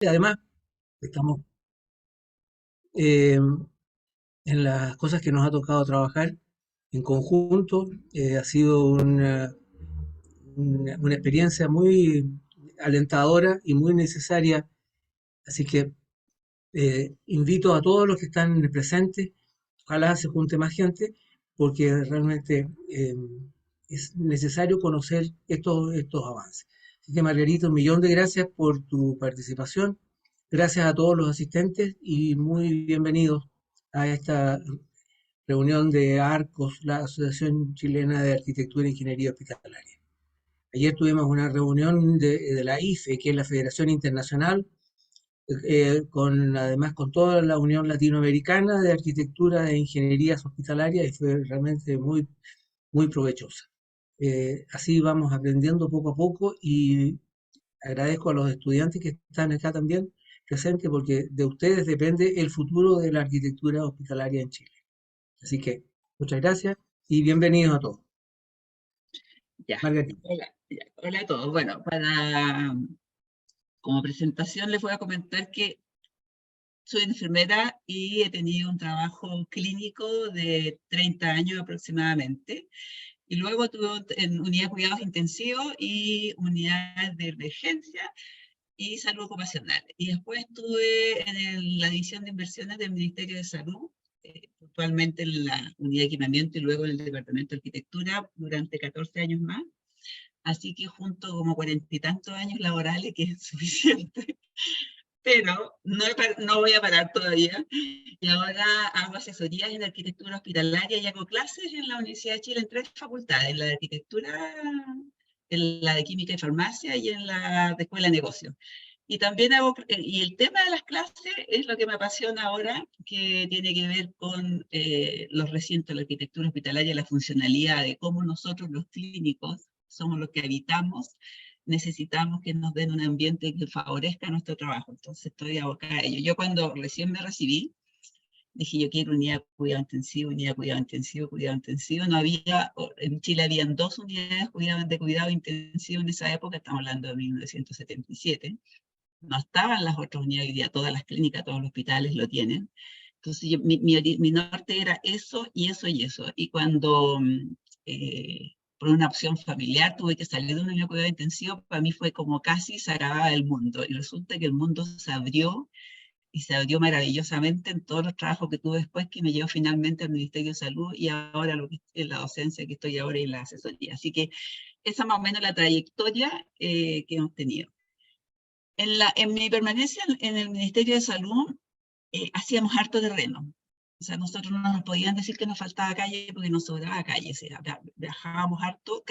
Además, estamos eh, en las cosas que nos ha tocado trabajar en conjunto. Ha sido una experiencia muy alentadora y muy necesaria. Así que invito a todos los que están presentes, ojalá se junte más gente, porque realmente es necesario conocer estos avances. Así que Margarita, un millón de gracias por tu participación. Gracias a todos los asistentes y muy bienvenidos a esta reunión de ARCOS, la Asociación Chilena de Arquitectura e Ingeniería Hospitalaria. Ayer tuvimos una reunión de la IFE, que es la Federación Internacional, además con toda la Unión Latinoamericana de Arquitectura e Ingenierías Hospitalarias, y fue realmente muy provechosa. Así vamos aprendiendo poco a poco y agradezco a los estudiantes que están acá también presentes porque de ustedes depende el futuro de la arquitectura hospitalaria en Chile. Así que muchas gracias y bienvenidos a todos. Ya, Margarita. hola, ya, hola a todos. Bueno, como presentación les voy a comentar que soy enfermera y he tenido un trabajo clínico de 30 años aproximadamente. Y luego tuve en unidad de cuidados intensivos y unidades de emergencia y salud ocupacional. Y después estuve en la división de inversiones del Ministerio de Salud, puntualmente en la unidad de equipamiento y luego en el departamento de arquitectura durante 14 años más. Así que junto como 40 y tantos años laborales, que es suficiente, pero no voy a parar todavía. Y ahora hago asesorías en arquitectura hospitalaria y hago clases en la Universidad de Chile en 3 facultades, en la de arquitectura, en la de química y farmacia y en la de escuela de negocios. Y también y el tema de las clases es lo que me apasiona ahora, que tiene que ver con los recintos, la arquitectura hospitalaria, la funcionalidad de cómo nosotros los clínicos somos los que habitamos, necesitamos que nos den un ambiente que favorezca nuestro trabajo. Entonces estoy abocada a ello. Yo cuando recién me recibí, dije yo quiero unidad de cuidado intensivo, unidad de cuidado intensivo, cuidado intensivo. No había, en Chile habían 2 unidades de cuidado intensivo en esa época, estamos hablando de 1977. No estaban las otras unidades, hoy día todas las clínicas, todos los hospitales lo tienen. Entonces mi norte era eso y eso y eso. Y cuando por una opción familiar tuve que salir de una unidad de cuidado intensivo, para mí fue como casi se acababa el mundo. Y resulta que el mundo se abrió y se abrió maravillosamente en todos los trabajos que tuve después, que me llevó finalmente al Ministerio de Salud y ahora lo que es la docencia que estoy ahora y la asesoría. Así que esa es más o menos la trayectoria que hemos tenido. En mi permanencia en el Ministerio de Salud, hacíamos harto terreno. O sea, nosotros no nos podían decir que nos faltaba calle porque nos sobraba calle. O sea, viajábamos harto,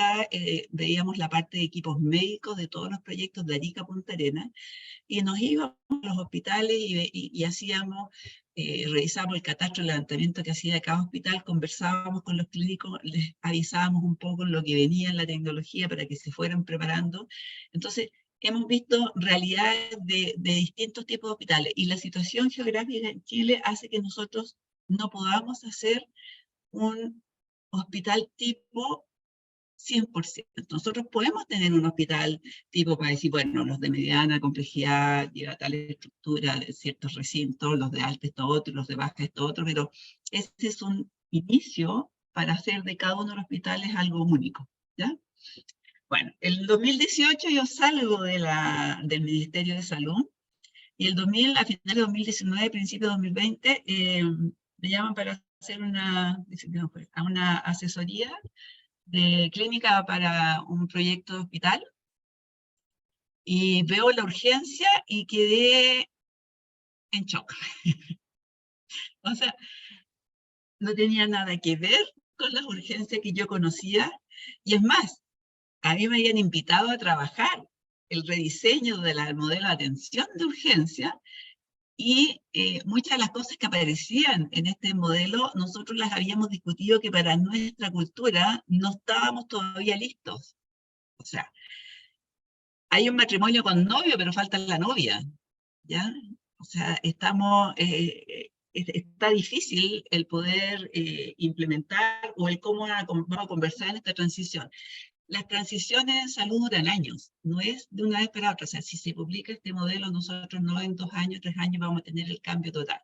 veíamos la parte de equipos médicos de todos los proyectos de Arica a Punta Arenas y nos íbamos a los hospitales y hacíamos, revisábamos el catastro, el levantamiento que hacía cada hospital, conversábamos con los clínicos, les avisábamos un poco lo que venía en la tecnología para que se fueran preparando. Entonces, hemos visto realidades de distintos tipos de hospitales y la situación geográfica en Chile hace que nosotros no podamos hacer un hospital tipo 100%. Nosotros podemos tener un hospital tipo para decir, bueno, los de mediana complejidad, lleva tal estructura de ciertos recintos, los de alta esto otro, los de baja esto otro, pero este es un inicio para hacer de cada uno de los hospitales algo único, ¿ya? Bueno, el 2018 yo salgo del Ministerio de Salud y a finales de 2019, principio de 2020, me llaman para hacer una asesoría de clínica para un proyecto de hospital y veo la urgencia y quedé en shock. O sea, no tenía nada que ver con las urgencias que yo conocía y es más, a mí me habían invitado a trabajar el rediseño del modelo de atención de urgencia y muchas de las cosas que aparecían en este modelo, nosotros las habíamos discutido que para nuestra cultura no estábamos todavía listos. O sea, hay un matrimonio con novio, pero falta la novia, ¿ya? O sea, está difícil el poder implementar o el cómo vamos a conversar en esta transición. las transiciones en salud duran años, no es de una vez para otra. O sea, si se publica este modelo, nosotros no en 2 años, 3 años vamos a tener el cambio total.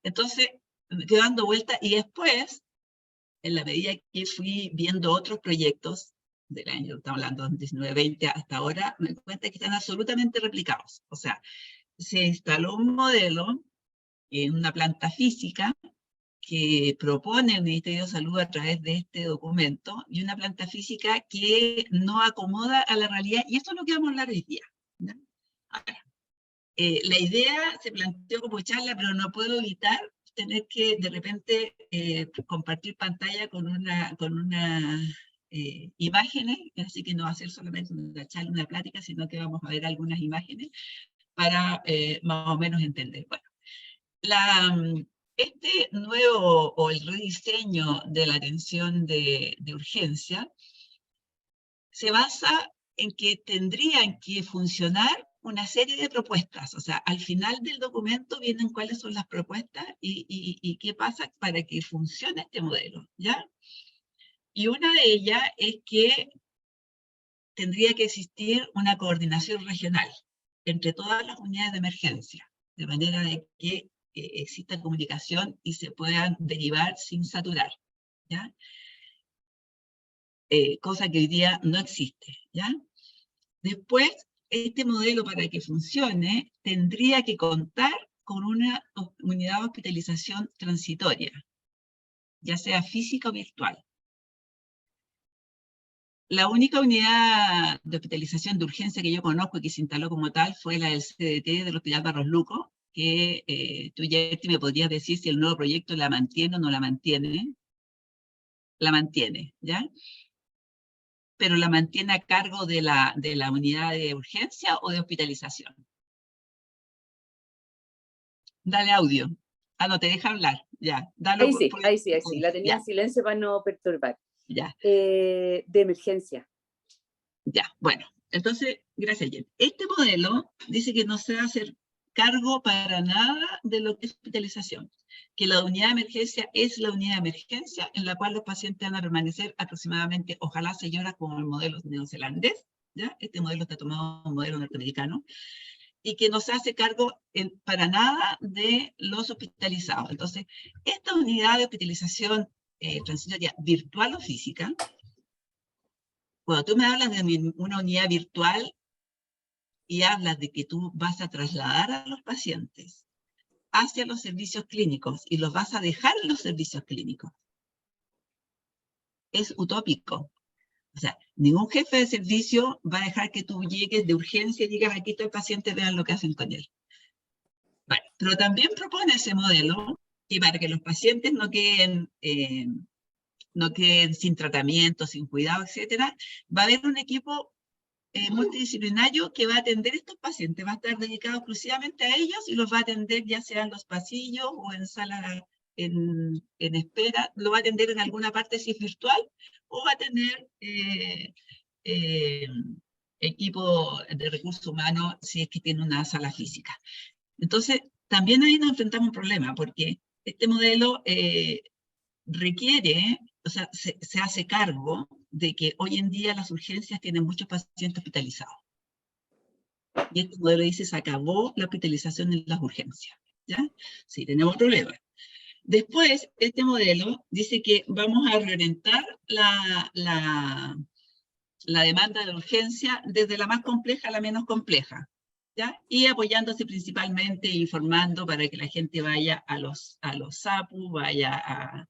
Entonces, me quedo dando vuelta y después, en la medida que fui viendo otros proyectos del año, estamos hablando de 19, 20 hasta ahora, me doy cuenta que están absolutamente replicados. O sea, se instaló un modelo en una planta física que propone el Ministerio de Salud a través de este documento, y una planta física que no acomoda a la realidad, y esto es lo que vamos a hablar hoy día, ¿no? Ahora, la idea se planteó como charla, pero no puedo evitar tener que de repente compartir pantalla con una imágenes, así que no va a ser solamente una charla, una plática, sino que vamos a ver algunas imágenes para más o menos entender. Bueno, este nuevo o el rediseño de la atención de urgencia se basa en que tendrían que funcionar una serie de propuestas. O sea, al final del documento vienen cuáles son las propuestas y qué pasa para que funcione este modelo, ¿ya? Y una de ellas es que tendría que existir una coordinación regional entre todas las unidades de emergencia, de manera de que exista comunicación y se puedan derivar sin saturar, ¿ya? Cosa que hoy día no existe, ¿ya? Después, este modelo para que funcione tendría que contar con una unidad de hospitalización transitoria, ya sea física o virtual. La única unidad de hospitalización de urgencia que yo conozco y que se instaló como tal fue la del CDT del Hospital Barros Luco, que tú, Yerti, me podrías decir si el nuevo proyecto la mantiene o no la mantiene. La mantiene, ¿ya? Pero la mantiene a cargo de la unidad de urgencia o de hospitalización. Dale audio. Ah, no, te deja hablar. Ya, dalo Ahí sí, ahí sí, ahí sí. La tenía ya, en silencio para no perturbar. ya, De emergencia. ya. Bueno, entonces, gracias, Jen. Este modelo dice que no se va a hacer cargo para nada de lo que es hospitalización, que la unidad de emergencia es la unidad de emergencia en la cual los pacientes van a permanecer aproximadamente, ojalá 6 horas, como el modelo neozelandés, ¿ya? Este modelo está tomado de un modelo norteamericano, y que no se hace cargo para nada de los hospitalizados. Entonces, esta unidad de hospitalización transitoria virtual o física, cuando tú me hablas de una unidad virtual y hablas de que tú vas a trasladar a los pacientes hacia los servicios clínicos y los vas a dejar en los servicios clínicos, es utópico. O sea, ningún jefe de servicio va a dejar que tú llegues de urgencia y digas, aquí está el paciente, vean lo que hacen con él. Bueno, pero también propone ese modelo que para que los pacientes no queden sin tratamiento, sin cuidado, etcétera, va a haber un equipo multidisciplinario que va a atender a estos pacientes, va a estar dedicado exclusivamente a ellos y los va a atender ya sea en los pasillos o en sala en espera, lo va a atender en alguna parte si es virtual, o va a tener eh, equipo de recursos humanos si es que tiene una sala física. Entonces, también ahí nos enfrentamos a un problema, porque este modelo requiere, o sea, se hace cargo de que hoy en día las urgencias tienen muchos pacientes hospitalizados. Y este modelo dice, se acabó la hospitalización en las urgencias, ¿ya? Sí, tenemos problemas. Después, este modelo dice que vamos a reorientar la demanda de urgencia desde la más compleja a la menos compleja, ¿ya? Y apoyándose principalmente, informando para que la gente vaya a los SAPU, vaya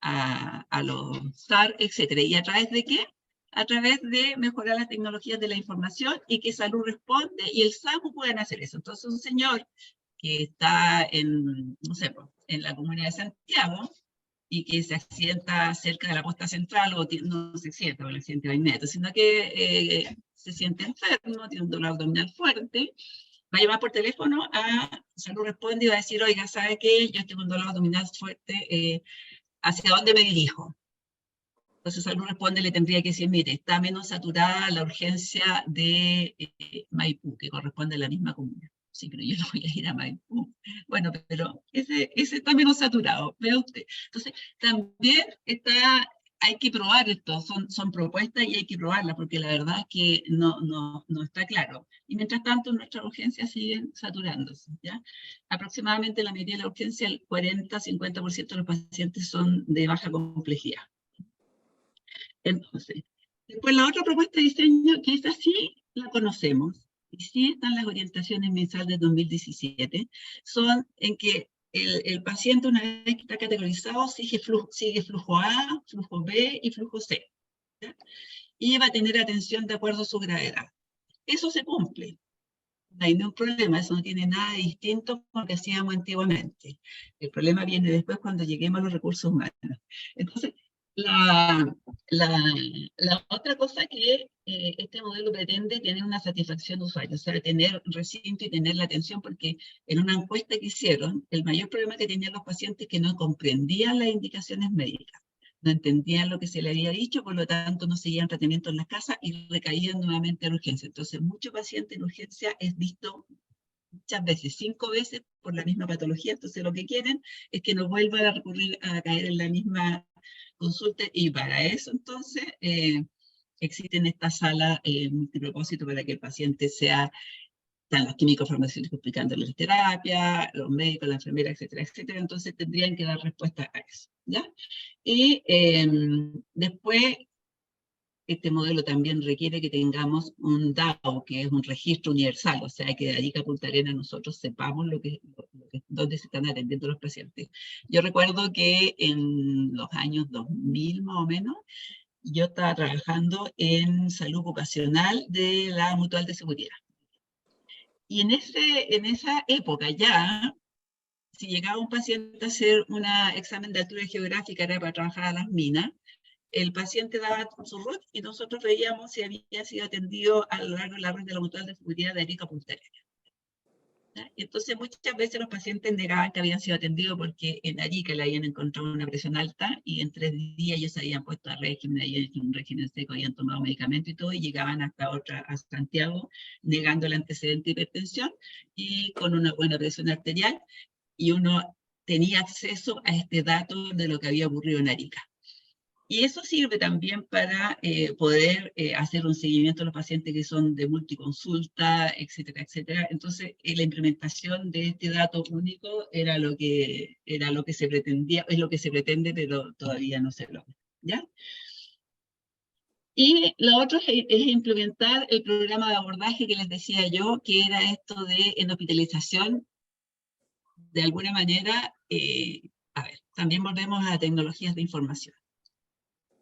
a los SAR, etc. ¿Y a través de qué? A través de mejorar las tecnologías de la información y que Salud responde y el SAPU puedan hacer eso. Entonces, un señor que está no sé, en la Comuna de Santiago y que se accidenta cerca de la posta central, o no se accidenta, porque el accidente va inmediato, sino que se siente enfermo, tiene un dolor abdominal fuerte, va a llamar por teléfono a Salud Responde y va a decir, oiga, ¿sabe qué? Yo tengo un dolor abdominal fuerte, ¿hacia dónde me dirijo? Entonces Salud Responde le tendría que decir, mire, está menos saturada la urgencia de Maipú, que corresponde a la misma comuna. Sí, pero yo no voy a ir a Maipú. Bueno, pero ese está menos saturado, vea usted. Entonces, también está hay que probar esto, son propuestas y hay que probarlas, porque la verdad es que no está claro. Y mientras tanto, nuestras urgencias siguen saturándose, ¿ya? Aproximadamente la mayoría de la urgencia, el 40-50% de los pacientes son de baja complejidad. Entonces, después la otra propuesta de diseño, que esta sí la conocemos, y sí están las orientaciones mensuales de 2017, son en que el paciente, una vez que está categorizado, sigue flujo A, flujo B y flujo C, ¿ya? Y va a tener atención de acuerdo a su gravedad. Eso se cumple. No hay ningún problema, eso no tiene nada de distinto con lo que hacíamos antiguamente. El problema viene después cuando lleguemos a los recursos humanos. Entonces, la, la, la otra cosa que este modelo pretende tener una satisfacción de usuario, o sea, tener recinto y tener la atención, porque en una encuesta que hicieron, el mayor problema que tenían los pacientes es que no comprendían las indicaciones médicas, no entendían lo que se le había dicho, por lo tanto no seguían tratamiento en la casa y recaían nuevamente en urgencia. Entonces, mucho paciente en urgencia es visto muchas veces, 5 veces por la misma patología. Entonces, lo que quieren es que no vuelvan a recurrir a caer en la misma consulta, y para eso, entonces, existen estas salas multipropósito para que el paciente sea, están los químicos farmacéuticos explicándole la terapia, los médicos, la enfermera, etcétera, etcétera. Entonces tendrían que dar respuesta a eso, ¿ya? Y después, este modelo también requiere que tengamos un DAO, que es un registro universal, o sea, que de Arica a Punta Arenas nosotros sepamos dónde se están atendiendo los pacientes. Yo recuerdo que en los años 2000, más o menos, yo estaba trabajando en salud ocupacional de la Mutual de Seguridad. Y en esa época ya, si llegaba un paciente a hacer un examen de altura geográfica, era para trabajar a las minas, el paciente daba su RUT y nosotros veíamos si había sido atendido a lo largo de la red de la Mutual de Seguridad de Arica a Punta Arenas. Y entonces muchas veces los pacientes negaban que habían sido atendidos porque en Arica le habían encontrado una presión alta y en 3 días ellos se habían puesto a régimen, habían hecho un régimen seco, habían tomado medicamento y todo, y llegaban a Santiago negando el antecedente de hipertensión y con una buena presión arterial, y uno tenía acceso a este dato de lo que había ocurrido en Arica. Y eso sirve también para poder hacer un seguimiento a los pacientes que son de multiconsulta, etcétera, etcétera. Entonces, la implementación de este dato único era lo que se pretendía, es lo que se pretende, pero todavía no se logra, ¿ya? Y lo otro es implementar el programa de abordaje que les decía yo, que era esto de en hospitalización, de alguna manera, también volvemos a tecnologías de información.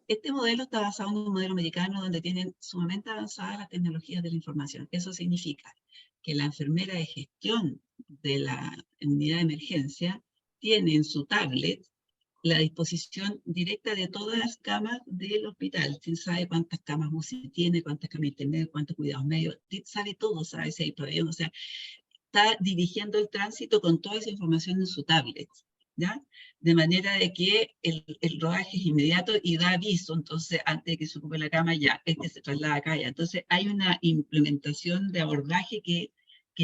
Este modelo está basado en un modelo americano donde tienen sumamente avanzadas las tecnologías de la información. Eso significa que la enfermera de gestión de la unidad de emergencia tiene en su tablet la disposición directa de todas las camas del hospital. ¿Quién sabe cuántas camas UCI tiene, cuántas camas internet, cuántos cuidados medios? Sabe todo, sabe si hay pabellón, o sea, está dirigiendo el tránsito con toda esa información en su tablet, ¿ya? De manera de que el rodaje es inmediato y da aviso. Entonces, antes de que se ocupe la cama, ya, se traslada acá, ya. Entonces, hay una implementación de abordaje que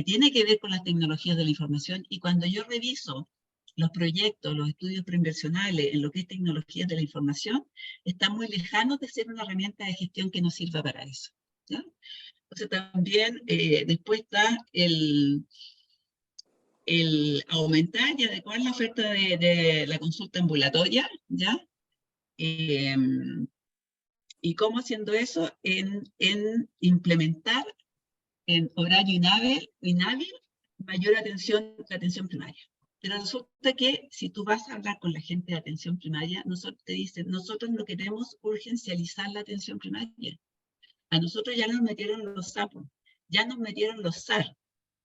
tiene que ver con las tecnologías de la información, y cuando yo reviso los proyectos, los estudios preinversionales en lo que es tecnologías de la información, están muy lejanos de ser una herramienta de gestión que nos sirva para eso, ¿ya? Entonces también después está el aumentar y adecuar la oferta de la consulta ambulatoria, ¿ya? Y cómo haciendo eso en implementar en horario inhábil mayor atención, la atención primaria. Pero resulta que si tú vas a hablar con la gente de atención primaria, te dicen, nosotros no queremos urgencializar la atención primaria. A nosotros ya nos metieron los sapos, ya nos metieron los SAR,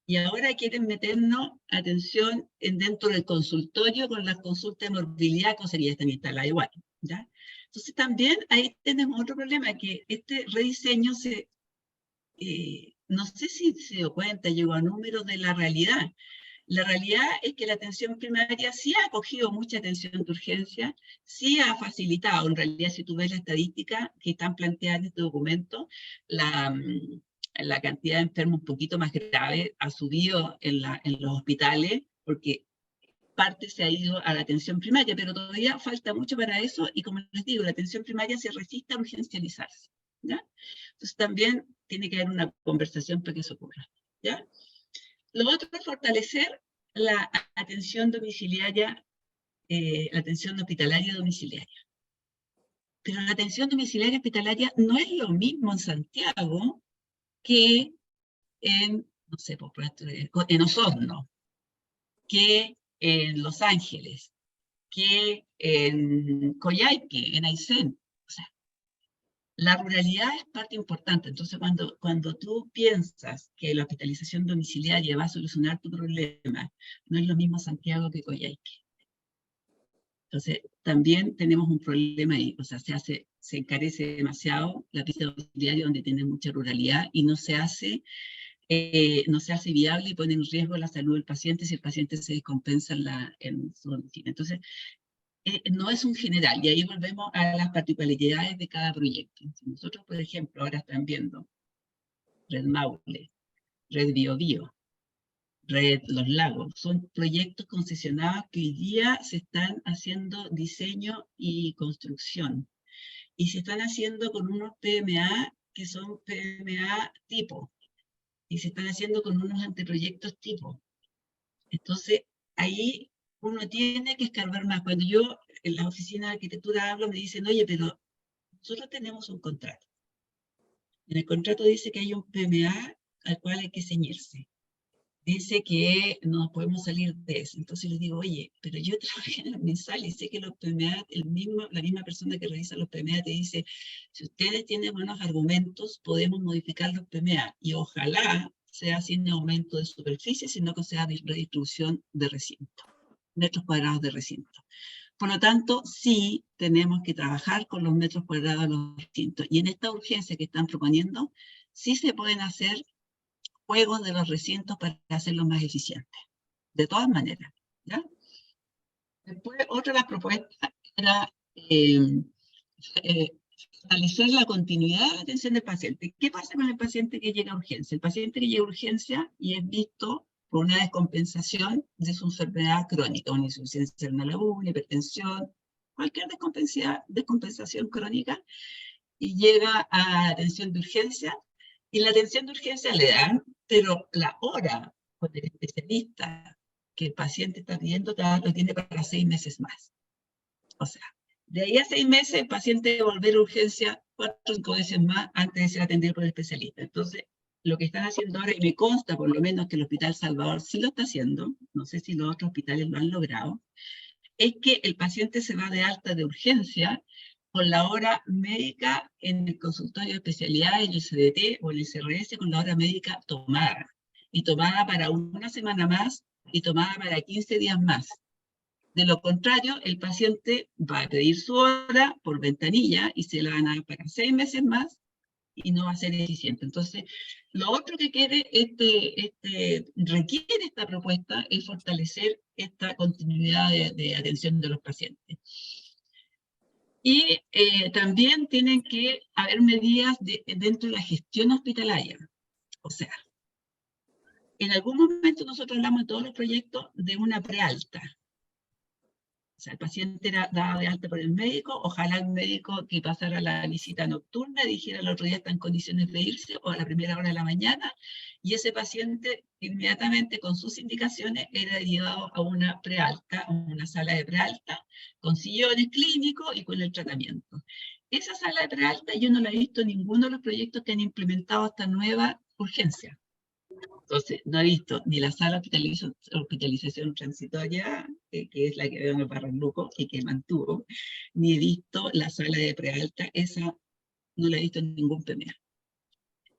y ahora quieren meternos atención dentro del consultorio con las consultas de morbilidad, que sería están instaladas igual, ¿ya? Entonces también ahí tenemos otro problema, que este rediseño no sé si se dio cuenta, llegó a números de la realidad. La realidad es que la atención primaria sí ha acogido mucha atención de urgencia, sí ha facilitado. En realidad, si tú ves la estadística que están planteadas en este documento, la cantidad de enfermos un poquito más grave ha subido en los hospitales, porque parte se ha ido a la atención primaria, pero todavía falta mucho para eso, y como les digo, la atención primaria se resiste a urgencializarse, ¿ya? Entonces también tiene que haber una conversación para que eso ocurra, ¿ya? Lo otro es fortalecer la atención domiciliaria, la atención hospitalaria domiciliaria. Pero la atención domiciliaria hospitalaria no es lo mismo en Santiago que en, no sé, en Osorno, que en Los Ángeles, que en Coyhaique, en Aysén. O sea, la ruralidad es parte importante. Entonces, cuando tú piensas que la hospitalización domiciliaria va a solucionar tu problema, no es lo mismo Santiago que Coyhaique. Entonces, también tenemos un problema ahí. O sea, se encarece demasiado la visita domiciliaria donde tiene mucha ruralidad y no se hace viable y pone en riesgo la salud del paciente si el paciente se descompensa en su domicilio. Entonces, no es un general, y ahí volvemos a las particularidades de cada proyecto. Si nosotros, por ejemplo, ahora están viendo Red Maule, Red Biobío, Red Los Lagos, son proyectos concesionados que hoy día se están haciendo diseño y construcción, y se están haciendo con unos PMA que son PMA tipo, y se están haciendo con unos anteproyectos tipo. Entonces, ahí uno tiene que escarbar más. Cuando yo en la oficina de arquitectura hablo, me dicen, oye, pero nosotros tenemos un contrato. En el contrato dice que hay un PMA al cual hay que ceñirse. Dice que no podemos salir de eso. Entonces les digo, oye, pero yo trabajé en la mensal y sé que los PMA, la misma persona que realiza los PMA te dice, si ustedes tienen buenos argumentos, podemos modificar los PMA. Y ojalá sea sin aumento de superficie, sino que sea de redistribución de recinto, metros cuadrados de recinto. Por lo tanto, sí tenemos que trabajar con los metros cuadrados de los recintos. Y en esta urgencia que están proponiendo, sí se pueden hacer juegos de los recintos para hacerlos más eficientes. De todas maneras, ¿ya? Después, otra de las propuestas era fortalecer la continuidad de la atención del paciente. ¿Qué pasa con el paciente que llega a urgencia? El paciente que llega a urgencia y es visto por una descompensación de su enfermedad crónica, una insuficiencia renal aguda, una hipertensión, cualquier descompensación crónica, y llega a atención de urgencia, y la atención de urgencia le dan, pero la hora con el especialista que el paciente está pidiendo lo tiene para 6 meses más. O sea, de ahí a 6 meses el paciente debe volver a urgencia 4 o 5 veces más antes de ser atendido por el especialista. Entonces, lo que están haciendo ahora, y me consta por lo menos que el Hospital Salvador sí lo está haciendo, no sé si los otros hospitales lo han logrado, es que el paciente se va de alta de urgencia con la hora médica en el consultorio de especialidad, en el CDT o en el CRS, con la hora médica tomada. Y tomada para una semana más y tomada para 15 días más. De lo contrario, el paciente va a pedir su hora por ventanilla y se la van a dar para 6 meses más y no va a ser eficiente. Entonces, lo otro que requiere esta propuesta es fortalecer esta continuidad de atención de los pacientes. Y también tienen que haber medidas dentro de la gestión hospitalaria. O sea, en algún momento nosotros hablamos en todos los proyectos de una prealta. O sea, el paciente era dado de alta por el médico, ojalá el médico que pasara la visita nocturna dijera el otro día está en condiciones de irse o a la primera hora de la mañana, y ese paciente inmediatamente con sus indicaciones era llevado a una prealta, a una sala de prealta, con sillones clínicos y con el tratamiento. Esa sala de prealta yo no la he visto en ninguno de los proyectos que han implementado esta nueva urgencia. Entonces, no he visto ni la sala de hospitalización transitoria, que es la que veo en el Barranluco y que mantuvo, ni he visto la sala de prealta, esa no la he visto en ningún PMA.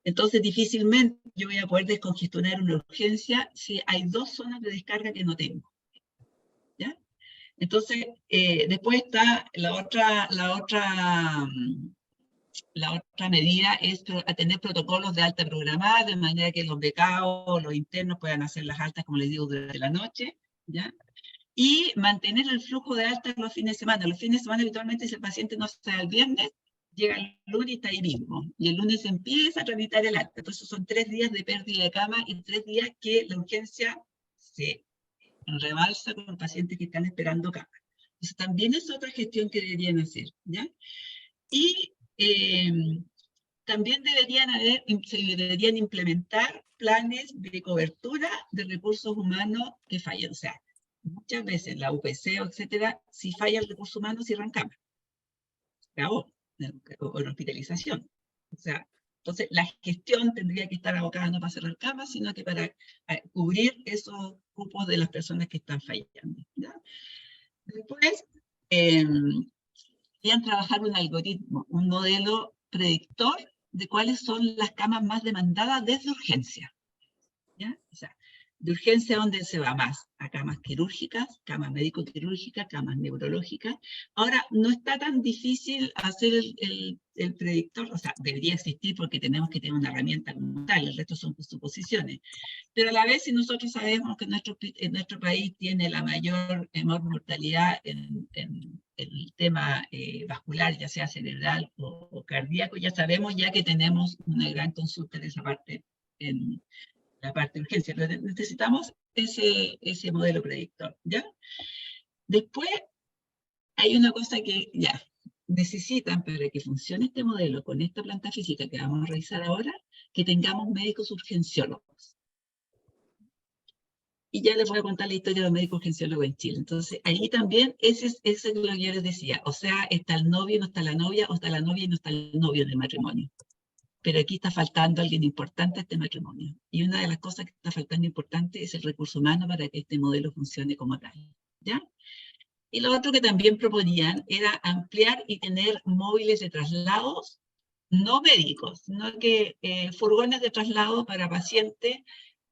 Entonces, difícilmente yo voy a poder descongestionar una urgencia si hay 2 zonas de descarga que no tengo. ¿Ya? Entonces, después está la otra medida es tener protocolos de alta programada, de manera que los becados o los internos puedan hacer las altas, como les digo, durante la noche, ¿ya? Y mantener el flujo de altas los fines de semana. Los fines de semana habitualmente si el paciente no está el viernes, llega el lunes y está ahí mismo. Y el lunes empieza a tramitar el alta. Entonces son 3 días de pérdida de cama y 3 días que la urgencia se en rebalsa con pacientes que están esperando cama. Entonces también es otra gestión que deberían hacer, ¿ya? Y también se deberían implementar planes de cobertura de recursos humanos que fallan. O sea, muchas veces la UPC, etcétera, si falla el recurso humano, cierran cama. O la hospitalización. O sea, entonces la gestión tendría que estar abocada no para cerrar camas, sino que para cubrir esos grupos de las personas que están fallando, ¿ya? Después, querían trabajar un algoritmo, un modelo predictor de cuáles son las camas más demandadas desde urgencia, ¿ya? O sea, de urgencia, ¿dónde se va más? A camas quirúrgicas, camas médico-quirúrgicas, camas neurológicas. Ahora, no está tan difícil hacer el predictor, o sea, debería existir porque tenemos que tener una herramienta como tal, el resto son suposiciones. Pero a la vez, si nosotros sabemos que nuestro país tiene la mayor mortalidad en el tema vascular, ya sea cerebral o cardíaco, ya sabemos ya que tenemos una gran consulta en esa parte, en la parte de urgencia. Pero necesitamos ese modelo predictor, ¿ya? Después, hay una cosa que ya necesitan para que funcione este modelo con esta planta física que vamos a revisar ahora, que tengamos médicos urgenciólogos. Y ya les voy a contar la historia de los médicos urgenciólogos en Chile. Entonces, ahí también, ese es lo que yo les decía. O sea, está el novio y no está la novia, o está la novia y no está el novio del matrimonio. Pero aquí está faltando alguien importante a este matrimonio. Y una de las cosas que está faltando importante es el recurso humano para que este modelo funcione como tal, ¿ya? Y lo otro que también proponían era ampliar y tener móviles de traslados no médicos, sino que furgones de traslado para pacientes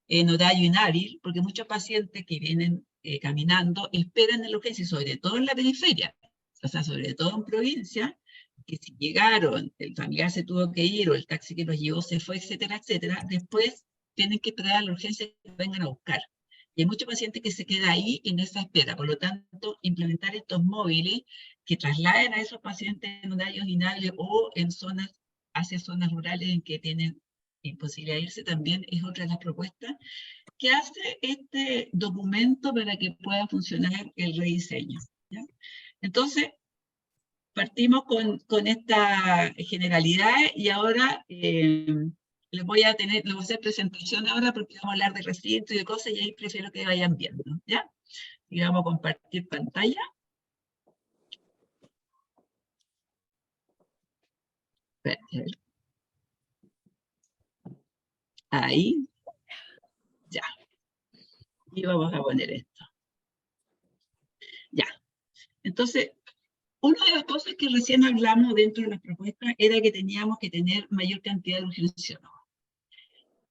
en horario inhábil, porque muchos pacientes que vienen caminando esperan en la urgencia, y sobre todo en la periferia, o sea, sobre todo en provincia, que si llegaron, el familiar se tuvo que ir, o el taxi que los llevó se fue, etcétera, etcétera, después tienen que esperar a la urgencia que vengan a buscar. Y hay muchos pacientes que se quedan ahí en esa espera. Por lo tanto, implementar estos móviles que trasladen a esos pacientes en horarios inhábiles o en zonas, hacia zonas rurales en que tienen imposibilidad de irse, también es otra de las propuestas que hace este documento para que pueda funcionar el rediseño, ¿ya? Entonces, partimos con esta generalidad y ahora les voy a hacer presentación ahora porque vamos a hablar de recinto y de cosas y ahí prefiero que vayan viendo, ¿ya? Y vamos a compartir pantalla. Ahí. Ya. Y vamos a poner esto. Ya. Entonces, una de las cosas que recién hablamos dentro de las propuestas era que teníamos que tener mayor cantidad de urgenciólogos.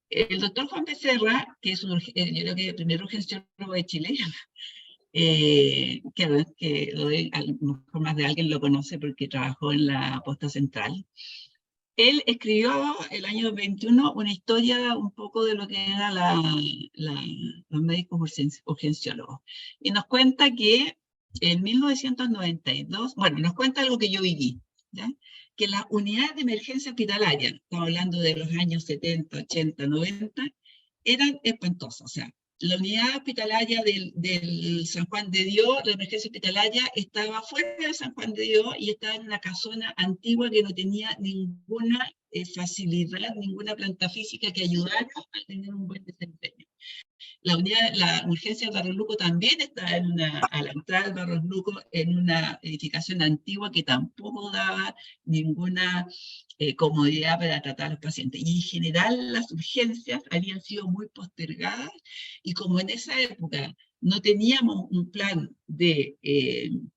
El doctor Juan Becerra, que es yo creo que el primer urgenciólogo de Chile, que a lo mejor más de alguien lo conoce porque trabajó en la posta central, él escribió el año 21 una historia un poco de lo que eran los médicos urgenciólogos. Y nos cuenta que en 1992, bueno, nos cuenta algo que yo viví, ¿ya? Que las unidades de emergencia hospitalaria, estamos hablando de los años 70, 80, 90, eran espantosas. O sea, la unidad hospitalaria del San Juan de Dios, la emergencia hospitalaria, estaba fuera de San Juan de Dios y estaba en una casona antigua que no tenía ninguna facilidad, ninguna planta física que ayudara a tener un buen desempeño. La urgencia de Barros Luco también está a la entrada de Barros Luco en una edificación antigua que tampoco daba ninguna comodidad para tratar a los pacientes. Y en general las urgencias habían sido muy postergadas y como en esa época no teníamos un plan de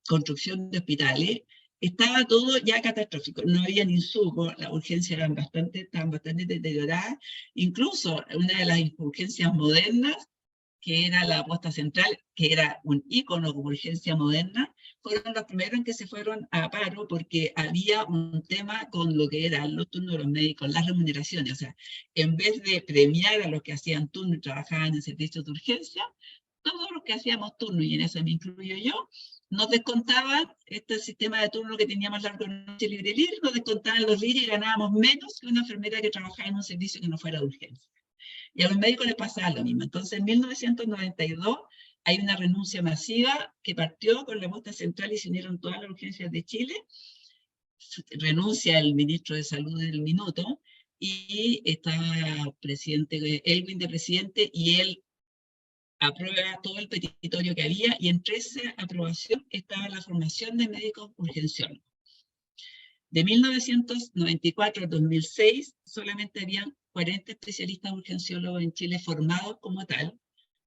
construcción de hospitales, estaba todo ya catastrófico, no había ni insumos, las urgencias estaban bastante deterioradas, incluso una de las urgencias modernas, que era la posta central, que era un ícono como urgencia moderna, fueron los primeros en que se fueron a paro porque había un tema con lo que eran los turnos de los médicos, las remuneraciones. O sea, en vez de premiar a los que hacían turno y trabajaban en servicios de urgencia, todos los que hacíamos turno, y en eso me incluyo yo, nos descontaban este sistema de turno que teníamos largo noche libre, nos descontaban los libres y ganábamos menos que una enfermera que trabajaba en un servicio que no fuera de urgencia. Y a los médicos les pasaba lo mismo. Entonces, en 1992, hay una renuncia masiva que partió con la posta central y se unieron todas las urgencias de Chile. Renuncia el ministro de Salud del minuto y está presidente Elwin de presidente y él aprueba todo el petitorio que había y entre esa aprobación estaba la formación de médicos urgenciólogos. De 1994 al 2006 solamente habían 40 especialistas urgenciólogos en Chile formados como tal.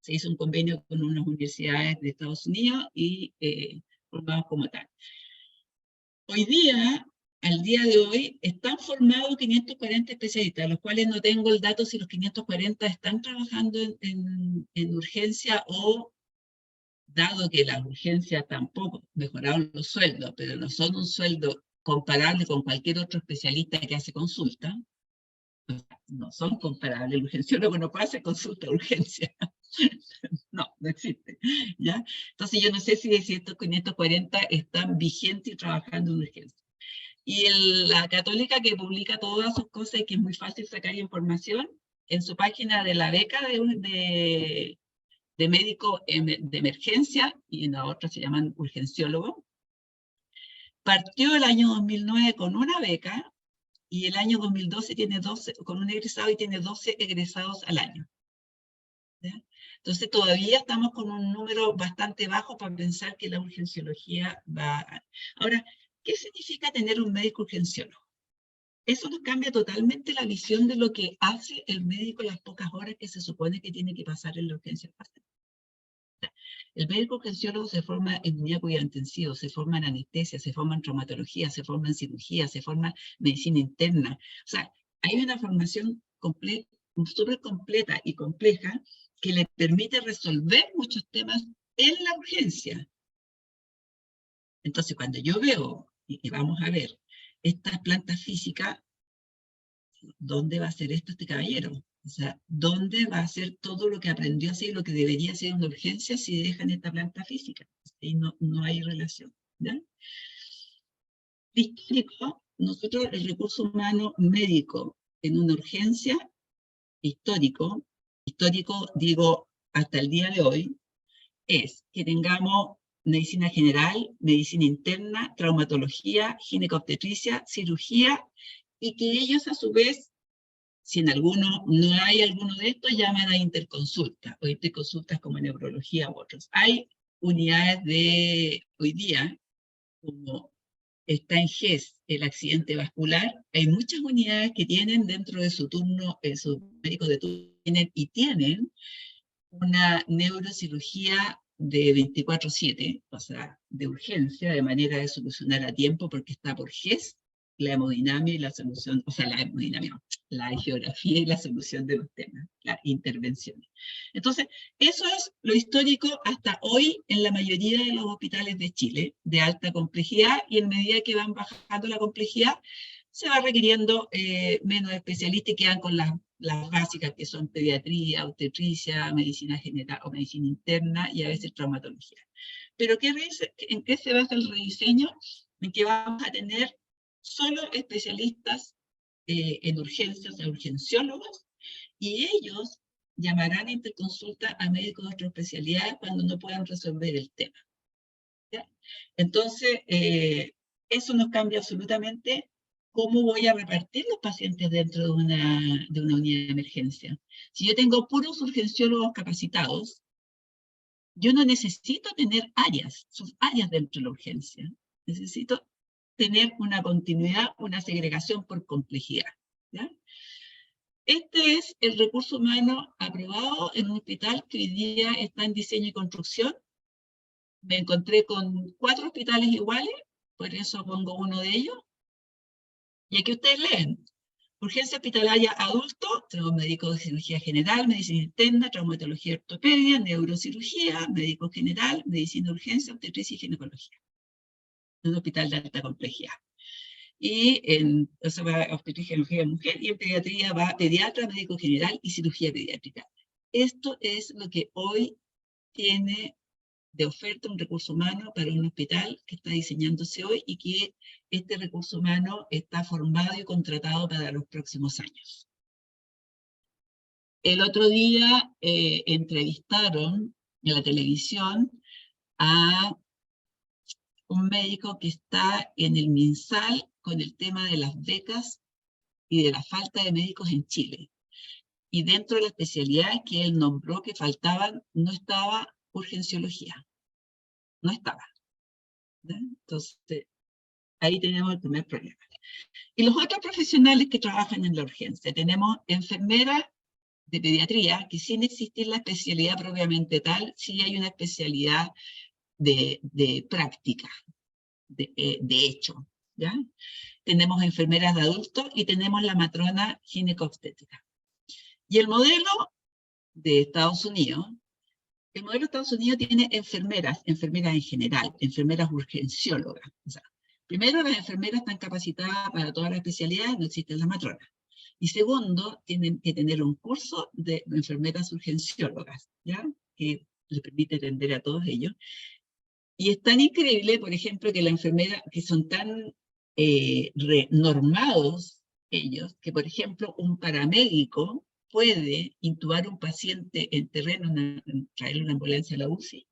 Se hizo un convenio con unas universidades de Estados Unidos y formados como tal. Hoy día, al día de hoy, están formados 540 especialistas, los cuales no tengo el dato si los 540 están trabajando en urgencia o, dado que las urgencias tampoco mejoraron los sueldos, pero no son un sueldo comparable con cualquier otro especialista que hace consulta, no son comparables. El urgenciólogo no puede hacer consulta de urgencia. No, no existe. ¿Ya? Entonces yo no sé si estos 540 están vigentes y trabajando en urgencia. Y la Católica, que publica todas sus cosas y que es muy fácil sacar información, en su página de la beca de médico de emergencia, y en la otra se llaman urgenciólogo, partió el año 2009 con una beca, y el año 2012 tiene 12, con un egresado, y tiene 12 egresados al año. ¿Ya? Entonces todavía estamos con un número bastante bajo para pensar que la urgenciología va... Ahora, ¿qué significa tener un médico urgenciólogo? Eso nos cambia totalmente la visión de lo que hace el médico las pocas horas que se supone que tiene que pasar en la urgencia del paciente. El médico urgenciólogo se forma en unidad de cuidado intensivo, se forma en anestesia, se forma en traumatología, se forma en cirugía, se forma en medicina interna. O sea, hay una formación súper completa y compleja que le permite resolver muchos temas en la urgencia. Entonces, cuando yo veo, y vamos a ver, estas plantas físicas, ¿dónde va a hacer esto este caballero? O sea, ¿dónde va a hacer todo lo que aprendió a hacer y lo que debería ser una urgencia si dejan esta planta física? Y no hay relación. ¿Ya? Histórico, nosotros el recurso humano médico en una urgencia, histórico digo hasta el día de hoy, es que tengamos medicina general, medicina interna, traumatología, ginecobstetricia, cirugía, y que ellos a su vez, si en alguno no hay alguno de estos, llaman a interconsulta, o interconsultas como neurología u otros. Hay unidades de hoy día, como está en GES, el accidente vascular, hay muchas unidades que tienen dentro de su turno, su médico de turno, tienen una neurocirugía de 24/7, o sea, de urgencia, de manera de solucionar a tiempo, porque está por GES, la hemodinamia y la solución, o sea, la hemodinamia, la geografía y la solución de los temas, las intervenciones. Entonces, eso es lo histórico hasta hoy en la mayoría de los hospitales de Chile, de alta complejidad, y en medida que van bajando la complejidad, se va requiriendo menos especialistas y quedan con las básicas, que son pediatría, obstetricia, medicina general o medicina interna y a veces traumatología. Pero ¿en qué se basa el rediseño? En que vamos a tener solo especialistas en urgencias, urgenciólogos, y ellos llamarán a interconsulta a médicos de otras especialidades cuando no puedan resolver el tema. ¿Ya? Entonces, eso nos cambia absolutamente cómo voy a repartir los pacientes dentro de una unidad de emergencia. Si yo tengo puros urgenciólogos capacitados, yo no necesito tener sus áreas dentro de la urgencia. Necesito tener una continuidad, una segregación por complejidad. ¿Ya? Este es el recurso humano aprobado en un hospital que hoy día está en diseño y construcción. Me encontré con 4 hospitales iguales, por eso pongo uno de ellos. Y aquí ustedes leen: urgencia hospitalaria adulto, tenemos médico de cirugía general, medicina interna, traumatología y ortopedia, neurocirugía, médico general, medicina de urgencia, obstetricia y ginecología. Un hospital de alta complejidad. Y eso va a obstetricia, ginecología de mujer, y en pediatría va pediatra, médico general y cirugía pediátrica. Esto es lo que hoy tiene de oferta un recurso humano para un hospital que está diseñándose hoy y que este recurso humano está formado y contratado para los próximos años. El otro día entrevistaron en la televisión a un médico que está en el MinSal con el tema de las becas y de la falta de médicos en Chile. Y dentro de la especialidad que él nombró que faltaban, no estaba urgenciología. No estaba. ¿Ya? Entonces, ahí tenemos el primer problema. Y los otros profesionales que trabajan en la urgencia. Tenemos enfermeras de pediatría, que sin existir la especialidad propiamente tal, sí hay una especialidad de práctica, de hecho. ¿Ya? Tenemos enfermeras de adultos y tenemos la matrona ginecobstétrica. Y el modelo de Estados Unidos, tiene enfermeras en general, enfermeras urgenciólogas. O sea, primero, las enfermeras están capacitadas para todas las especialidades, no existen las matronas. Y segundo, tienen que tener un curso de enfermeras urgenciólogas, ¿ya? Que les permite atender a todos ellos. Y es tan increíble, por ejemplo, que la enfermera, que son tan normados ellos, que por ejemplo un paramédico puede intubar un paciente en terreno, traerle una ambulancia a la UCI,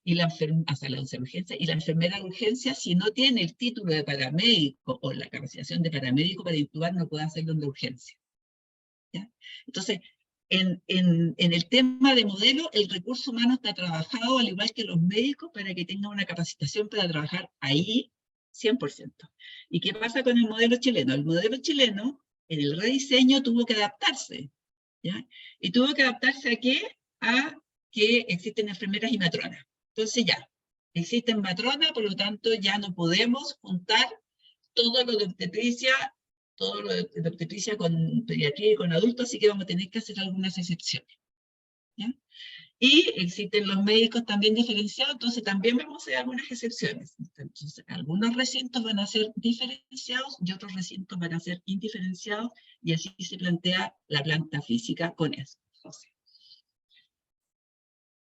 y hasta la urgencia, y la enfermera de urgencia, si no tiene el título de paramédico o la capacitación de paramédico para intubar, no puede hacerlo en la urgencia. ¿Ya? Entonces, en el tema de modelo, el recurso humano está trabajado al igual que los médicos para que tengan una capacitación para trabajar ahí 100%. ¿Y qué pasa con el modelo chileno? El modelo chileno, en el rediseño, tuvo que adaptarse. ¿Ya? ¿Y tuvo que adaptarse a qué? A que existen enfermeras y matronas. Entonces ya, existen matronas, por lo tanto ya no podemos juntar todo lo de obstetricia, con pediatría y con adultos, así que vamos a tener que hacer algunas excepciones. ¿Ya? Y existen los médicos también diferenciados, entonces también vamos a hacer algunas excepciones. Entonces, algunos recintos van a ser diferenciados y otros recintos van a ser indiferenciados, y así se plantea la planta física con eso.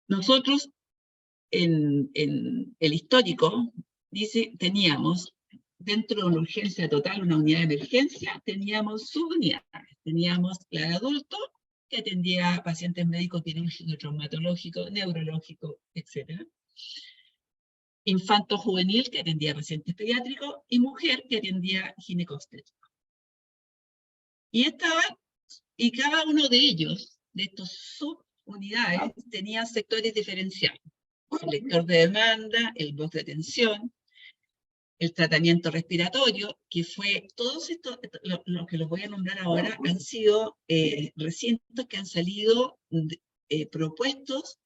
Nosotros, en el histórico, teníamos dentro de una urgencia total, una unidad de emergencia, teníamos subunidades. Teníamos la de adulto, que atendía a pacientes médicos quirúrgicos, traumatológicos, neurológicos, etc. Infanto juvenil, que atendía a pacientes pediátricos, y mujer, que atendía ginecobstétrico. Y cada uno de ellos, de estos subunidades, tenía sectores diferenciados. El lector de demanda, el box de atención, el tratamiento respiratorio, que fue, todos estos, lo que los voy a nombrar ahora, han sido recintos que han salido propuestos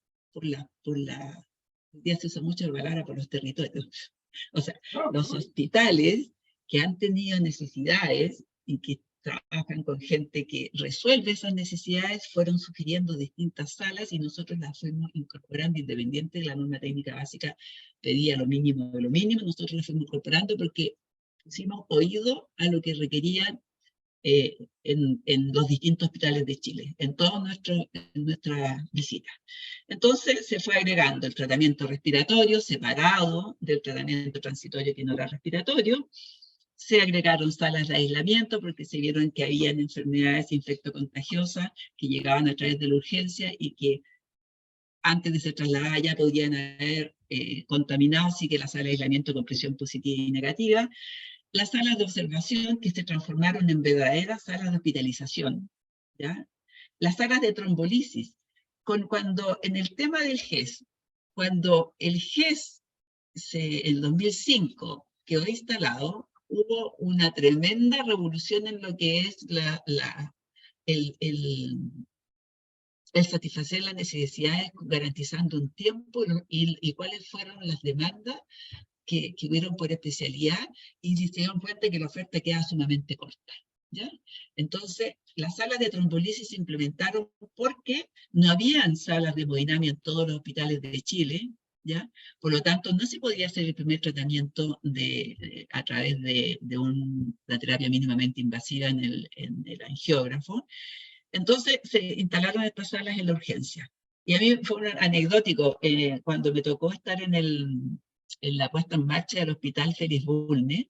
ya se usa mucho la palabra por los territorios. O sea, los hospitales que han tenido necesidades y que trabajan con gente que resuelve esas necesidades, fueron sugiriendo distintas salas y nosotros las fuimos incorporando, independiente de la norma técnica básica pedía lo mínimo de lo mínimo, nosotros las fuimos incorporando porque pusimos oído a lo que requerían en los distintos hospitales de Chile, en nuestra visita. Entonces se fue agregando el tratamiento respiratorio separado del tratamiento transitorio que no era respiratorio. Se agregaron salas de aislamiento porque se vieron que habían enfermedades infectocontagiosas que llegaban a través de la urgencia y que antes de ser trasladadas ya podían haber contaminado, así que la sala de aislamiento con presión positiva y negativa. Las salas de observación que se transformaron en verdaderas salas de hospitalización. ¿Ya? Las salas de trombolisis. Cuando en el tema del GES, cuando el GES en 2005 quedó instalado, hubo una tremenda revolución en lo que es el satisfacer las necesidades garantizando un tiempo y cuáles fueron las demandas que hubieron por especialidad, y se dieron cuenta que la oferta queda sumamente corta. ¿Ya? Entonces, las salas de trombolisis se implementaron porque no habían salas de hemodinamia en todos los hospitales de Chile, ¿ya? Por lo tanto, no se podía hacer el primer tratamiento a través de una terapia mínimamente invasiva en el angiógrafo. Entonces, se instalaron estas salas en la urgencia. Y a mí fue anecdótico, cuando me tocó estar en la puesta en marcha del Hospital Félix Bulnes,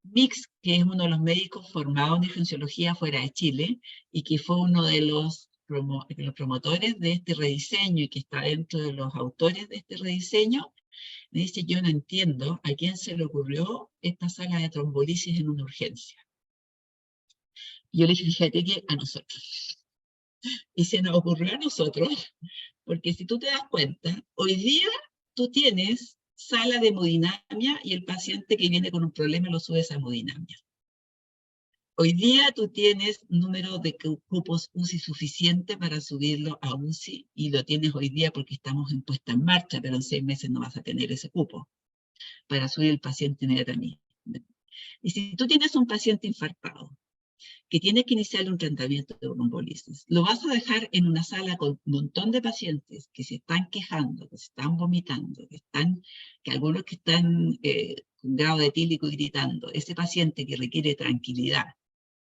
Mix, que es uno de los médicos formados en urgenciología fuera de Chile, y que fue uno de los los promotores de este rediseño y que está dentro de los autores de este rediseño, me dice, yo no entiendo a quién se le ocurrió esta sala de trombolisis en una urgencia. Y yo le dije, fíjate que a nosotros. Y se nos ocurrió a nosotros, porque si tú te das cuenta, hoy día tú tienes sala de hemodinamia y el paciente que viene con un problema lo subes a hemodinamia. Hoy día tú tienes número de cupos UCI suficiente para subirlo a UCI y lo tienes hoy día porque estamos en puesta en marcha, pero en 6 meses no vas a tener ese cupo para subir el paciente inmediatamente. Y si tú tienes un paciente infartado que tiene que iniciar un tratamiento de trombolisis, lo vas a dejar en una sala con un montón de pacientes que se están quejando, que se están vomitando, que algunos que están con grado de etílico y gritando. Ese paciente que requiere tranquilidad,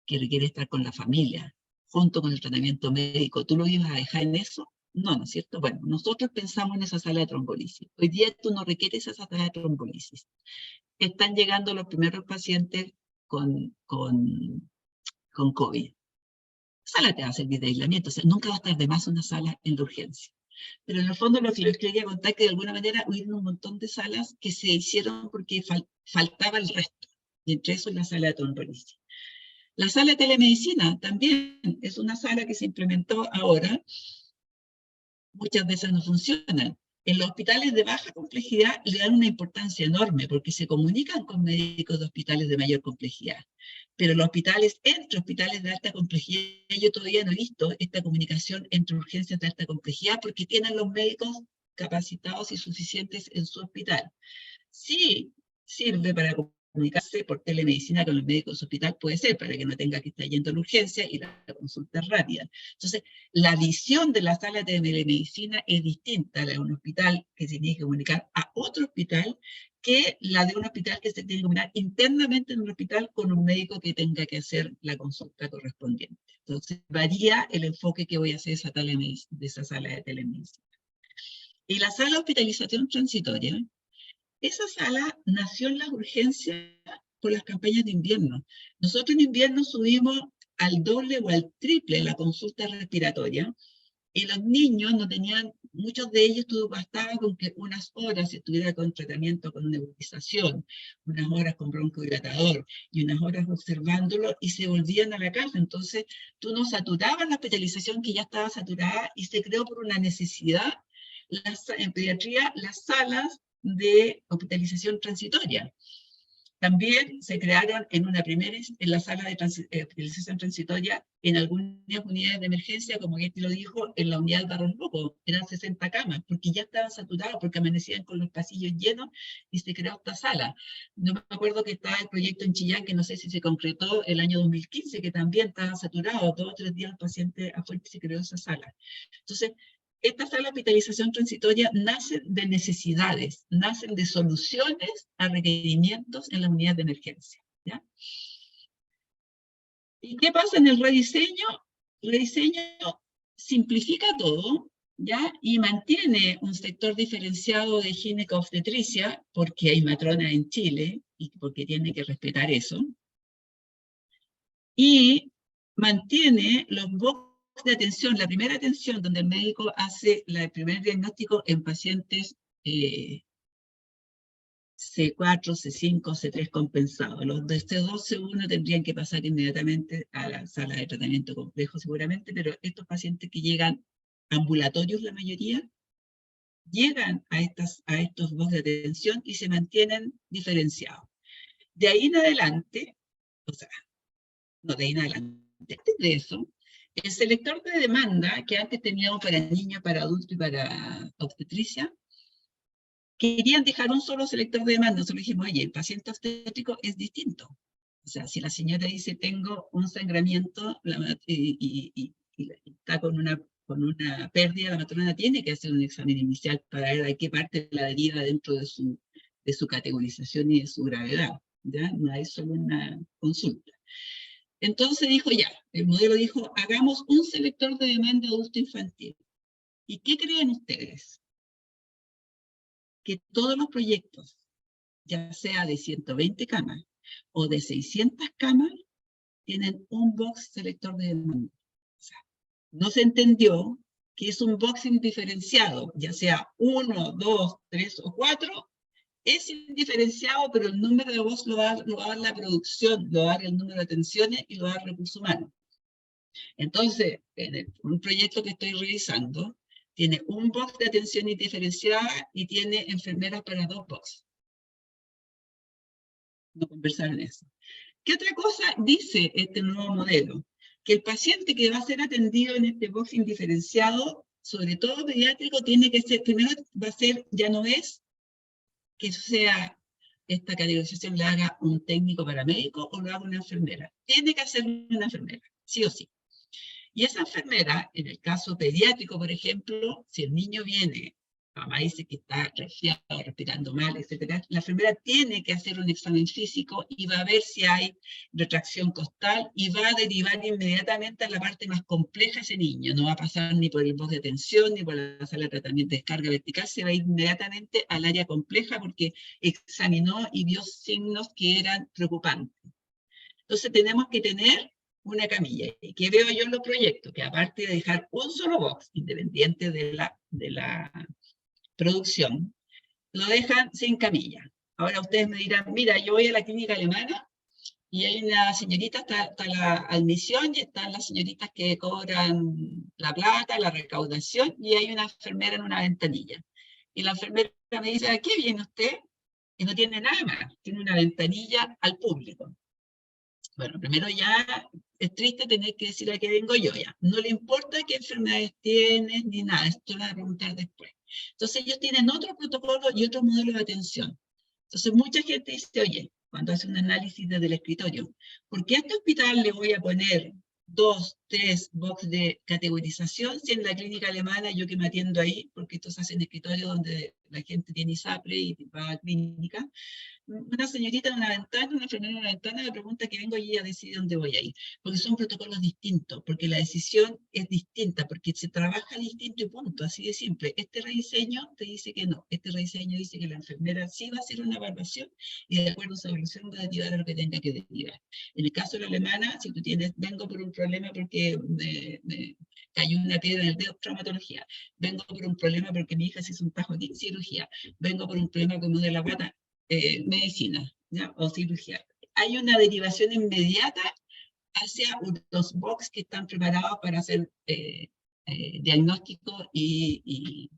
que requiere estar con la familia, junto con el tratamiento médico, ¿tú lo ibas a dejar en eso? No, ¿no es cierto? Bueno, nosotros pensamos en esa sala de trombolisis. Hoy día tú no requieres esa sala de trombolisis. Están llegando los primeros pacientes con COVID. Sala te va a servir de aislamiento, o sea, nunca va a estar de más una sala en la urgencia. Pero en el fondo lo que les quería contar es que de alguna manera hubieron un montón de salas que se hicieron porque faltaba el resto, y entre eso la sala de trombolisis. La sala de telemedicina también es una sala que se implementó ahora. Muchas veces no funcionan. En los hospitales de baja complejidad le dan una importancia enorme porque se comunican con médicos de hospitales de mayor complejidad. Pero los hospitales, entre hospitales de alta complejidad, yo todavía no he visto esta comunicación entre urgencias de alta complejidad porque tienen los médicos capacitados y suficientes en su hospital. Sí sirve para comunicarse por telemedicina con los médicos de hospital, puede ser, para que no tenga que estar yendo a la urgencia y la consulta es rápida. Entonces, la visión de la sala de telemedicina es distinta a la de un hospital que se tiene que comunicar a otro hospital que la de un hospital que se tiene que comunicar internamente en un hospital con un médico que tenga que hacer la consulta correspondiente. Entonces, varía el enfoque que voy a hacer de esa sala de telemedicina. Y la sala de hospitalización transitoria, esa sala nació en las urgencias por las campañas de invierno. Nosotros en invierno subimos al doble o al triple la consulta respiratoria y los niños no tenían, muchos de ellos bastaba con que unas horas estuviera con tratamiento con nebulización, unas horas con broncodilatador y unas horas observándolo y se volvían a la casa. Entonces tú no saturabas la hospitalización que ya estaba saturada y se creó por una necesidad en pediatría las salas de hospitalización transitoria. También se crearon en la sala de hospitalización transitoria en algunas unidades de emergencia, como Getty lo dijo, en la unidad de Barros Luco, eran 60 camas, porque ya estaban saturados, porque amanecían con los pasillos llenos y se creó esta sala. No me acuerdo que estaba el proyecto en Chillán, que no sé si se concretó el año 2015, que también estaba saturado, 2 o 3 días el paciente afuera y se creó esa sala. Entonces, esta sala de hospitalización transitoria nace de necesidades, nacen de soluciones a requerimientos en la unidad de emergencia. ¿Ya? ¿Y qué pasa en el rediseño? El rediseño simplifica todo, ¿ya? Y mantiene un sector diferenciado de gineco-obstetricia, porque hay matronas en Chile y porque tiene que respetar eso. Y mantiene los box de atención, la primera atención donde el médico hace el primer diagnóstico en pacientes C4, C5, C3 compensados. Los de C2, C1 tendrían que pasar inmediatamente a la sala de tratamiento complejo seguramente, pero estos pacientes que llegan ambulatorios, la mayoría, llegan a estos box de atención y se mantienen diferenciados. De ahí en adelante, o sea, no de ahí en adelante, antes de eso, el selector de demanda que antes teníamos para niños, para adultos y para obstetricia, querían dejar un solo selector de demanda. Nosotros dijimos, oye, el paciente obstétrico es distinto. O sea, si la señora dice, tengo un sangramiento y está con una pérdida, la matrona tiene que hacer un examen inicial para ver a qué parte la deriva dentro de su categorización y de su gravedad. ¿Ya? No hay solo una consulta. Entonces dijo ya, el modelo dijo, hagamos un selector de demanda adulto infantil. ¿Y qué creen ustedes? Que todos los proyectos, ya sea de 120 camas o de 600 camas, tienen un box selector de demanda. O sea, no se entendió que es un box indiferenciado, ya sea 1, 2, 3 o 4, es indiferenciado, pero el número de box lo va a dar la producción, lo va a dar el número de atenciones y lo va a dar recursos humanos. Entonces, en un proyecto que estoy revisando, tiene un box de atención indiferenciada y tiene enfermeras para 2 boxes. No conversaron eso. ¿Qué otra cosa dice este nuevo modelo? Que el paciente que va a ser atendido en este box indiferenciado, sobre todo pediátrico, tiene que ser, primero va a ser, ya no es que sea esta categorización la haga un técnico paramédico o lo haga una enfermera. Tiene que hacer una enfermera, sí o sí. Y esa enfermera, en el caso pediátrico, por ejemplo, si el niño viene, mamá dice que está resfriado, respirando mal, etc., la enfermera tiene que hacer un examen físico y va a ver si hay retracción costal y va a derivar inmediatamente a la parte más compleja de ese niño. No va a pasar ni por el box de tensión, ni por la sala de tratamiento de descarga vertical, se va a ir inmediatamente al área compleja porque examinó y vio signos que eran preocupantes. Entonces tenemos que tener una camilla. ¿Y qué veo yo en los proyectos? Que aparte de dejar un solo box, independiente de la producción, lo dejan sin camilla. Ahora ustedes me dirán, mira, yo voy a la clínica alemana y hay una señorita, está la admisión y están las señoritas que cobran la plata, la recaudación, y hay una enfermera en una ventanilla. Y la enfermera me dice, ¿a qué viene usted? Y no tiene nada más, tiene una ventanilla al público. Bueno, primero ya es triste tener que decir a qué vengo yo ya. No le importa qué enfermedades tienes ni nada, esto lo van a preguntar después. Entonces ellos tienen otro protocolo y otro modelo de atención. Entonces mucha gente dice, oye, cuando hace un análisis desde el escritorio, ¿por qué a este hospital le voy a poner 2, 3 box de categorización si en la clínica alemana yo que me atiendo ahí, porque esto se hace en escritorio donde la gente tiene ISAPRE y va a clínica? Una señorita en una ventana, una enfermera en una ventana me pregunta que vengo y ella decide dónde voy a ir, porque son protocolos distintos, porque la decisión es distinta, porque se trabaja distinto y punto, así de simple. Este rediseño te dice que no, este rediseño dice que la enfermera sí va a hacer una evaluación y de acuerdo a esa evaluación va a derivar a lo que tenga que derivar. En el caso de la alemana, si tú tienes, vengo por un problema porque me cayó una piedra en el dedo, traumatología, vengo por un problema porque mi hija se hizo un tajo aquí, cirugía, vengo por un problema como de la guata, medicina, ¿ya? O cirugía. Hay una derivación inmediata hacia los box que están preparados para hacer diagnóstico y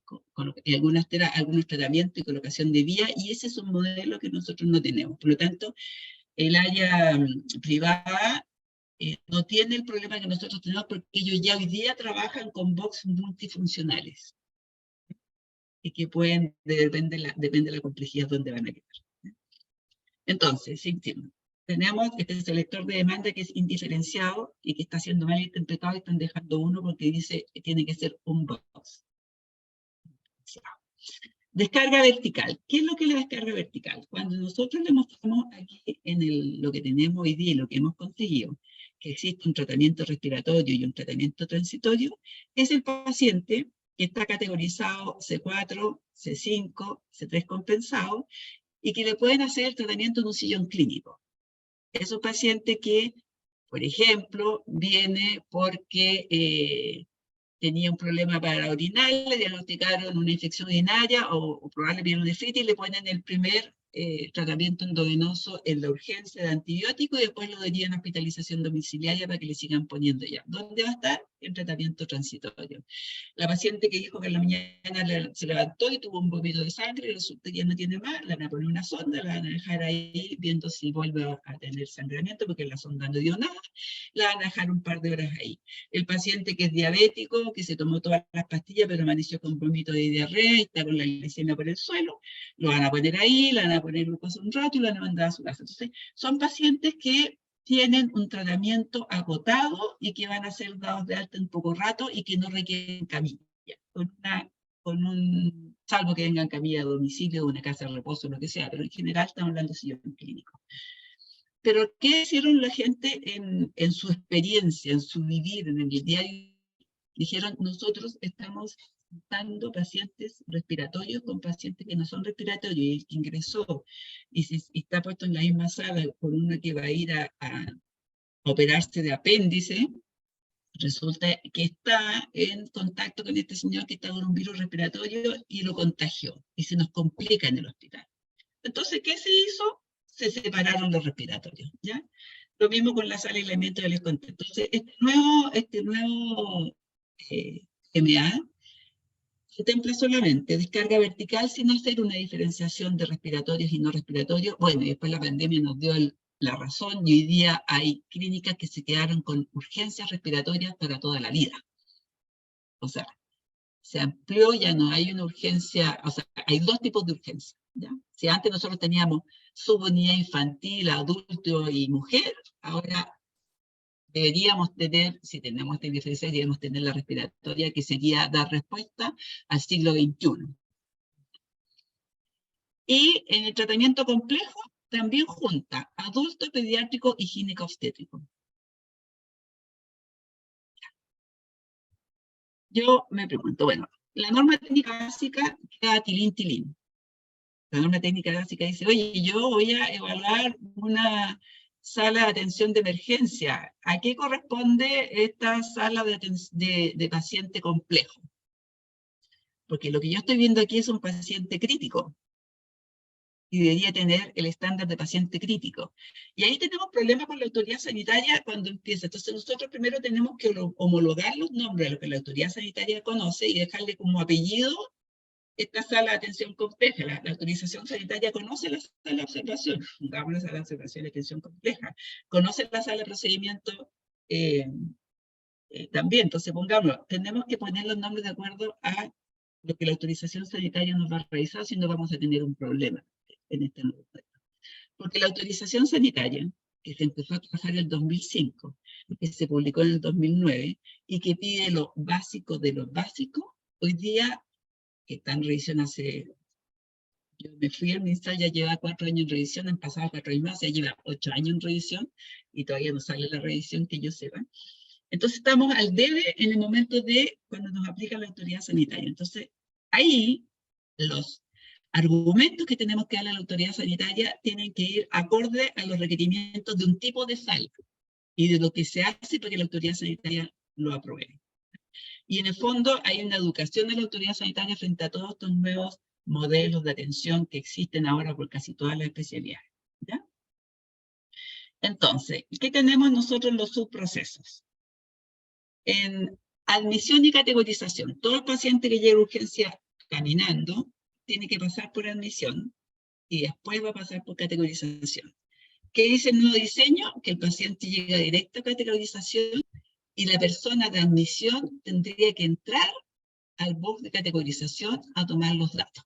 algunos tratamientos y colocación de vía, y ese es un modelo que nosotros no tenemos. Por lo tanto, el área privada no tiene el problema que nosotros tenemos porque ellos ya hoy día trabajan con box multifuncionales y que pueden, depende de la complejidad donde van a quedar. Entonces, sí, tenemos este selector de demanda que es indiferenciado y que está siendo mal interpretado y están dejando uno porque dice que tiene que ser un box. Descarga vertical. ¿Qué es lo que es la descarga vertical? Cuando nosotros le mostramos aquí en lo que tenemos hoy día y lo que hemos conseguido, que existe un tratamiento respiratorio y un tratamiento transitorio, es el paciente que está categorizado C4, C5, C3 compensado, y que le pueden hacer el tratamiento en un sillón clínico. Es un paciente que, por ejemplo, viene porque tenía un problema para orinar, le diagnosticaron una infección urinaria o probable pielonefritis y le ponen el primer tratamiento endovenoso en la urgencia de antibiótico y después lo derivan a hospitalización domiciliaria para que le sigan poniendo ya. ¿Dónde va a estar? En tratamiento transitorio. La paciente que dijo que en la mañana se levantó y tuvo un vómito de sangre, resulta que ya no tiene más, le van a poner una sonda, la van a dejar ahí viendo si vuelve a tener sangramiento porque la sonda no dio nada, la van a dejar un par de horas ahí. El paciente que es diabético, que se tomó todas las pastillas pero amaneció con vómito de diarrea y está con la glicemia por el suelo, lo van a poner ahí, le van a poner glucosa un rato y lo van a mandar a su casa. Entonces, son pacientes que tienen un tratamiento agotado y que van a ser dados de alta en poco rato y que no requieren camilla, salvo que vengan camilla a domicilio, de una casa de reposo, lo que sea, pero en general estamos hablando de sillón clínico. Pero, ¿qué hicieron la gente en su experiencia, en su vivir, en el diario? Dijeron, nosotros estamos dando pacientes respiratorios con pacientes que no son respiratorios, y el que ingresó y está puesto en la misma sala con uno que va a ir a operarse de apéndice, Resulta que está en contacto con este señor que está con un virus respiratorio y lo contagió y se nos complica en el hospital. Entonces, ¿qué se hizo? Se separaron los respiratorios, ¿ya? Lo mismo con la sala de aislamiento de les conté. Entonces, este nuevo MA contempla solamente descarga vertical sin hacer una diferenciación de respiratorios y no respiratorios. Bueno, y después la pandemia nos dio la razón y hoy día hay clínicas que se quedaron con urgencias respiratorias para toda la vida. O sea, se amplió, ya no hay una urgencia, o sea, hay dos tipos de urgencia, ¿ya? Si antes nosotros teníamos subunidad infantil, adulto y mujer, ahora deberíamos tener, si tenemos esta diferencia, deberíamos tener la respiratoria, que sería dar respuesta al siglo XXI. Y en el tratamiento complejo también junta adulto, pediátrico y gineco-obstétrico. Yo me pregunto, bueno, la norma técnica básica queda tilín. La norma técnica básica dice, oye, yo voy a evaluar una sala de atención de emergencia. ¿A qué corresponde esta sala de paciente complejo? Porque lo que yo estoy viendo aquí es un paciente crítico y debería tener el estándar de paciente crítico. Y ahí tenemos problemas con la autoridad sanitaria cuando empieza. Entonces nosotros primero tenemos que homologar los nombres de lo que la autoridad sanitaria conoce y dejarle como apellido esta sala de atención compleja. La autorización sanitaria conoce la sala de observación, pongamos la sala de observación de atención compleja, conoce la sala de procedimiento también. Entonces, pongámoslo, tenemos que poner los nombres de acuerdo a lo que la autorización sanitaria nos va a revisar, si no vamos a tener un problema en este nuevo proyecto. Porque la autorización sanitaria, que se empezó a trabajar en el 2005, que se publicó en el 2009, y que pide lo básico de lo básico, hoy día, que está en revisión yo me fui al ministro, ya lleva 4 años en revisión, han pasado 4 años más, ya lleva 8 años en revisión, y todavía no sale la revisión que yo sepa. Entonces estamos al debe en el momento de cuando nos aplica la autoridad sanitaria. Entonces, ahí los argumentos que tenemos que darle a la autoridad sanitaria tienen que ir acorde a los requerimientos de un tipo de sal y de lo que se hace para que la autoridad sanitaria lo apruebe. Y en el fondo hay una educación de la autoridad sanitaria frente a todos estos nuevos modelos de atención que existen ahora por casi todas las especialidades, ¿ya? Entonces, ¿qué tenemos nosotros en los subprocesos? En admisión y categorización, todo el paciente que llega a urgencia caminando tiene que pasar por admisión y después va a pasar por categorización. ¿Qué dice el nuevo diseño? Que el paciente llega directo a categorización y la persona de admisión tendría que entrar al box de categorización a tomar los datos.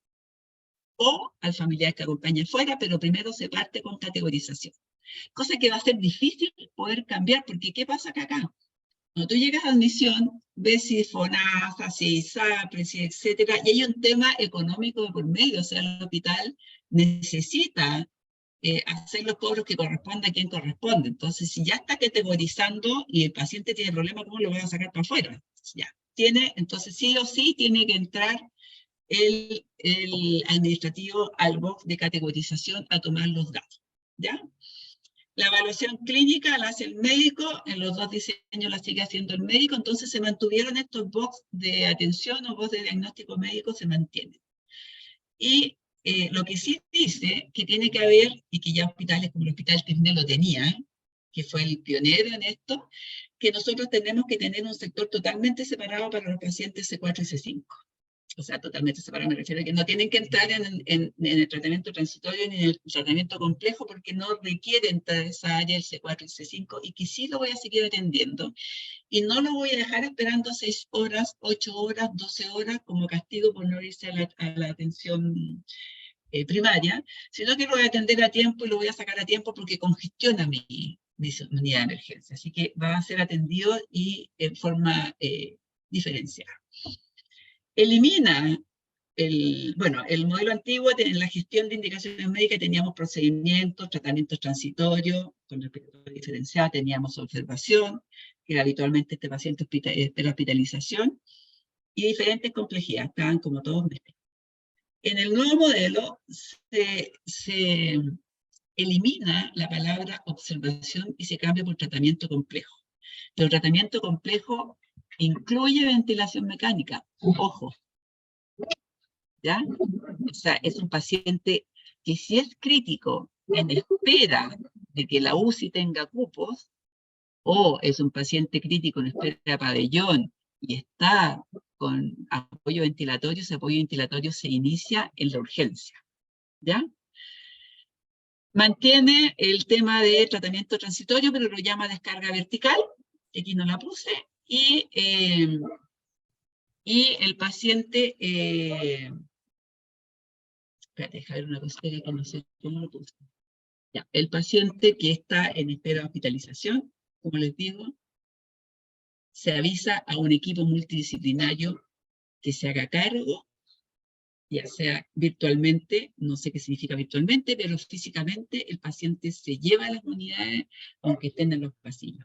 O al familiar que acompaña afuera, pero primero se parte con categorización. Cosa que va a ser difícil poder cambiar, porque ¿qué pasa acá? Cuando tú llegas a admisión, ves si FONASA, si ISAPRE, si etcétera, y hay un tema económico de por medio, o sea, el hospital necesita hacer los cobros que corresponde a quien corresponde. Entonces, si ya está categorizando y el paciente tiene problemas, ¿cómo lo van a sacar para afuera? Ya, entonces sí o sí tiene que entrar el administrativo al box de categorización a tomar los datos, ¿ya? La evaluación clínica la hace el médico, en los dos diseños la sigue haciendo el médico, entonces se mantuvieron estos box de atención o box de diagnóstico médico, se mantienen. Y lo que sí dice que tiene que haber, y que ya hospitales como el Hospital Tisné lo tenían, que fue el pionero en esto, que nosotros tenemos que tener un sector totalmente separado para los pacientes C4 y C5. O sea, totalmente separado, me refiero a que no tienen que entrar en el tratamiento transitorio ni en el tratamiento complejo porque no requieren entrar a esa área el C4 y C5 y que sí lo voy a seguir atendiendo y no lo voy a dejar esperando 6 horas, 8 horas, 12 horas como castigo por no irse a la atención primaria, sino que lo voy a atender a tiempo y lo voy a sacar a tiempo porque congestiona mi unidad de emergencia. Así que va a ser atendido y en forma diferenciada. Elimina el modelo antiguo en la gestión de indicaciones médicas teníamos procedimientos, tratamientos transitorios, con respiratoria diferenciada teníamos observación, que habitualmente este paciente espera hospitalización, y diferentes complejidades, estaban como todos mezclados. En el nuevo modelo se elimina la palabra observación y se cambia por tratamiento complejo. Pero el tratamiento complejo incluye ventilación mecánica. Ojo, ¿ya? O sea, es un paciente que si es crítico en espera de que la UCI tenga cupos, o es un paciente crítico en espera de pabellón y está con apoyo ventilatorio, ese apoyo ventilatorio se inicia en la urgencia, ¿ya? Mantiene el tema de tratamiento transitorio, pero lo llama descarga vertical, que aquí no la puse, y el paciente, espérate, deja ver una cosa que no sé cómo lo puse. Ya, el paciente que está en espera de hospitalización, como les digo, se avisa a un equipo multidisciplinario que se haga cargo, ya sea virtualmente, no sé qué significa virtualmente, pero físicamente el paciente se lleva a las unidades aunque estén en los pasillos.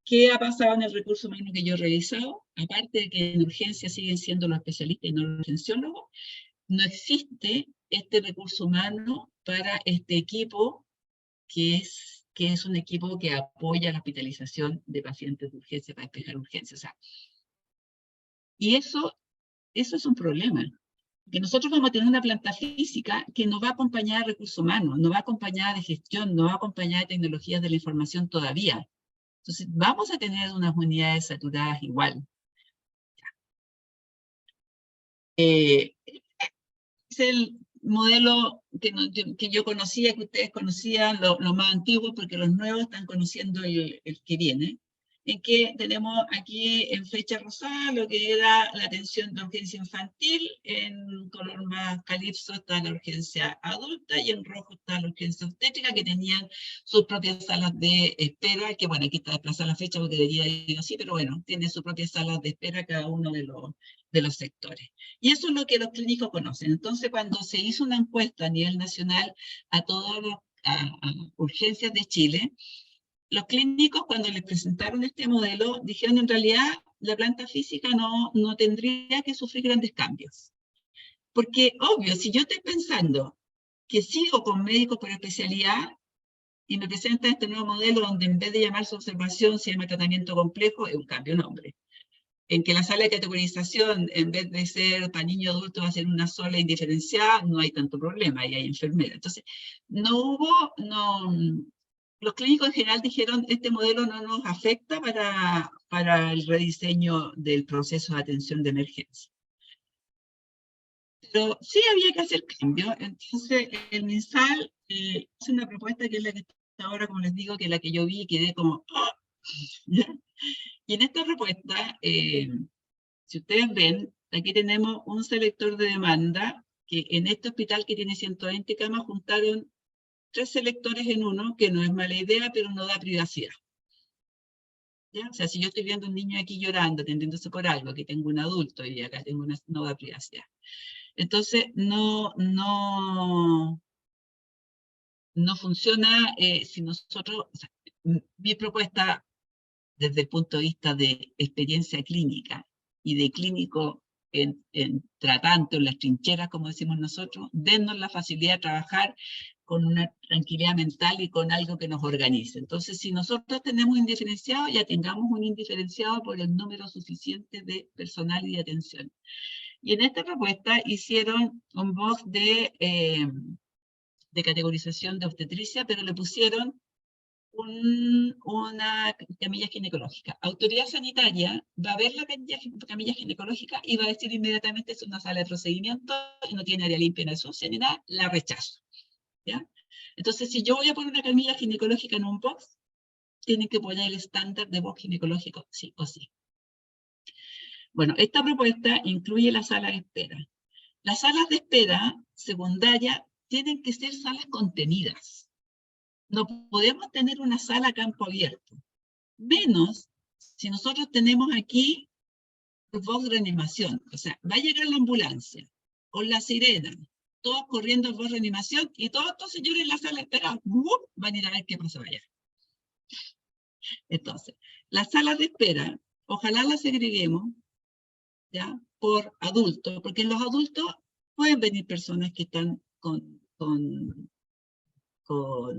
¿Qué ha pasado en el recurso humano que yo he revisado? Aparte de que en urgencia siguen siendo los especialistas y no los urgenciólogos, no existe este recurso humano para este equipo que es un equipo que apoya la hospitalización de pacientes de urgencia para despejar urgencias. O sea, y eso es un problema. Que nosotros vamos a tener una planta física que no va acompañada de recursos humanos, no va acompañada de gestión, no va acompañada de tecnologías de la información todavía. Entonces, vamos a tener unas unidades saturadas igual. Es el modelo que yo conocía, que ustedes conocían, lo más antiguo, porque los nuevos están conociendo el que viene, en que tenemos aquí en flecha rosada lo que era la atención de urgencia infantil, en color más calipso está la urgencia adulta y en rojo está la urgencia obstétrica, que tenían sus propias salas de espera, que bueno, aquí está desplazada la fecha porque debería ir así, pero bueno, tiene sus propias salas de espera cada uno de los sectores. Y eso es lo que los clínicos conocen. Entonces, cuando se hizo una encuesta a nivel nacional a todas las urgencias de Chile, los clínicos, cuando les presentaron este modelo, dijeron en realidad la planta física no tendría que sufrir grandes cambios. Porque, obvio, si yo estoy pensando que sigo con médicos por especialidad y me presentan este nuevo modelo donde en vez de llamarse observación se llama tratamiento complejo, es un cambio de nombre. En que la sala de categorización, en vez de ser para niño adulto, va a ser una sola indiferenciada, no hay tanto problema, ahí hay enfermera. Entonces, los clínicos en general dijeron, este modelo no nos afecta para el rediseño del proceso de atención de emergencia. Pero sí había que hacer cambios, entonces el MinSal hace una propuesta que es la que está ahora, como les digo, que es la que yo vi y quedé como, ¡oh! ¿Ya? Y en esta propuesta, si ustedes ven, aquí tenemos un selector de demanda, que en este hospital que tiene 120 camas juntaron 3 selectores en uno, que no es mala idea, pero no da privacidad. ¿Ya? O sea, si yo estoy viendo un niño aquí llorando, atendiéndose por algo, aquí tengo un adulto y acá tengo no da privacidad. Entonces, no funciona si nosotros, o sea, mi propuesta desde el punto de vista de experiencia clínica y de clínico en tratante, en las trincheras, como decimos nosotros, dennos la facilidad de trabajar con una tranquilidad mental y con algo que nos organice. Entonces, si nosotros tenemos un indiferenciado, ya tengamos un indiferenciado por el número suficiente de personal y de atención. Y en esta propuesta hicieron un box de categorización de obstetricia, pero le pusieron una camilla ginecológica. Autoridad sanitaria va a ver la camilla ginecológica y va a decir inmediatamente es una sala de procedimiento y no tiene área limpia, ni sucia, ni nada, la rechazo. ¿Ya? Entonces, si yo voy a poner una camilla ginecológica en un box, tienen que poner el estándar de box ginecológico, sí o sí. Bueno, esta propuesta incluye la sala de espera. Las salas de espera secundaria tienen que ser salas contenidas. No podemos tener una sala a campo abierto. Menos si nosotros tenemos aquí el box de reanimación. O sea, va a llegar la ambulancia con la sirena, todos corriendo al box de reanimación y todos estos señores en la sala de espera van a ir a ver qué pasa allá. Entonces, las salas de espera, ojalá las segreguemos, ¿ya? Por adultos, porque en los adultos pueden venir personas que están con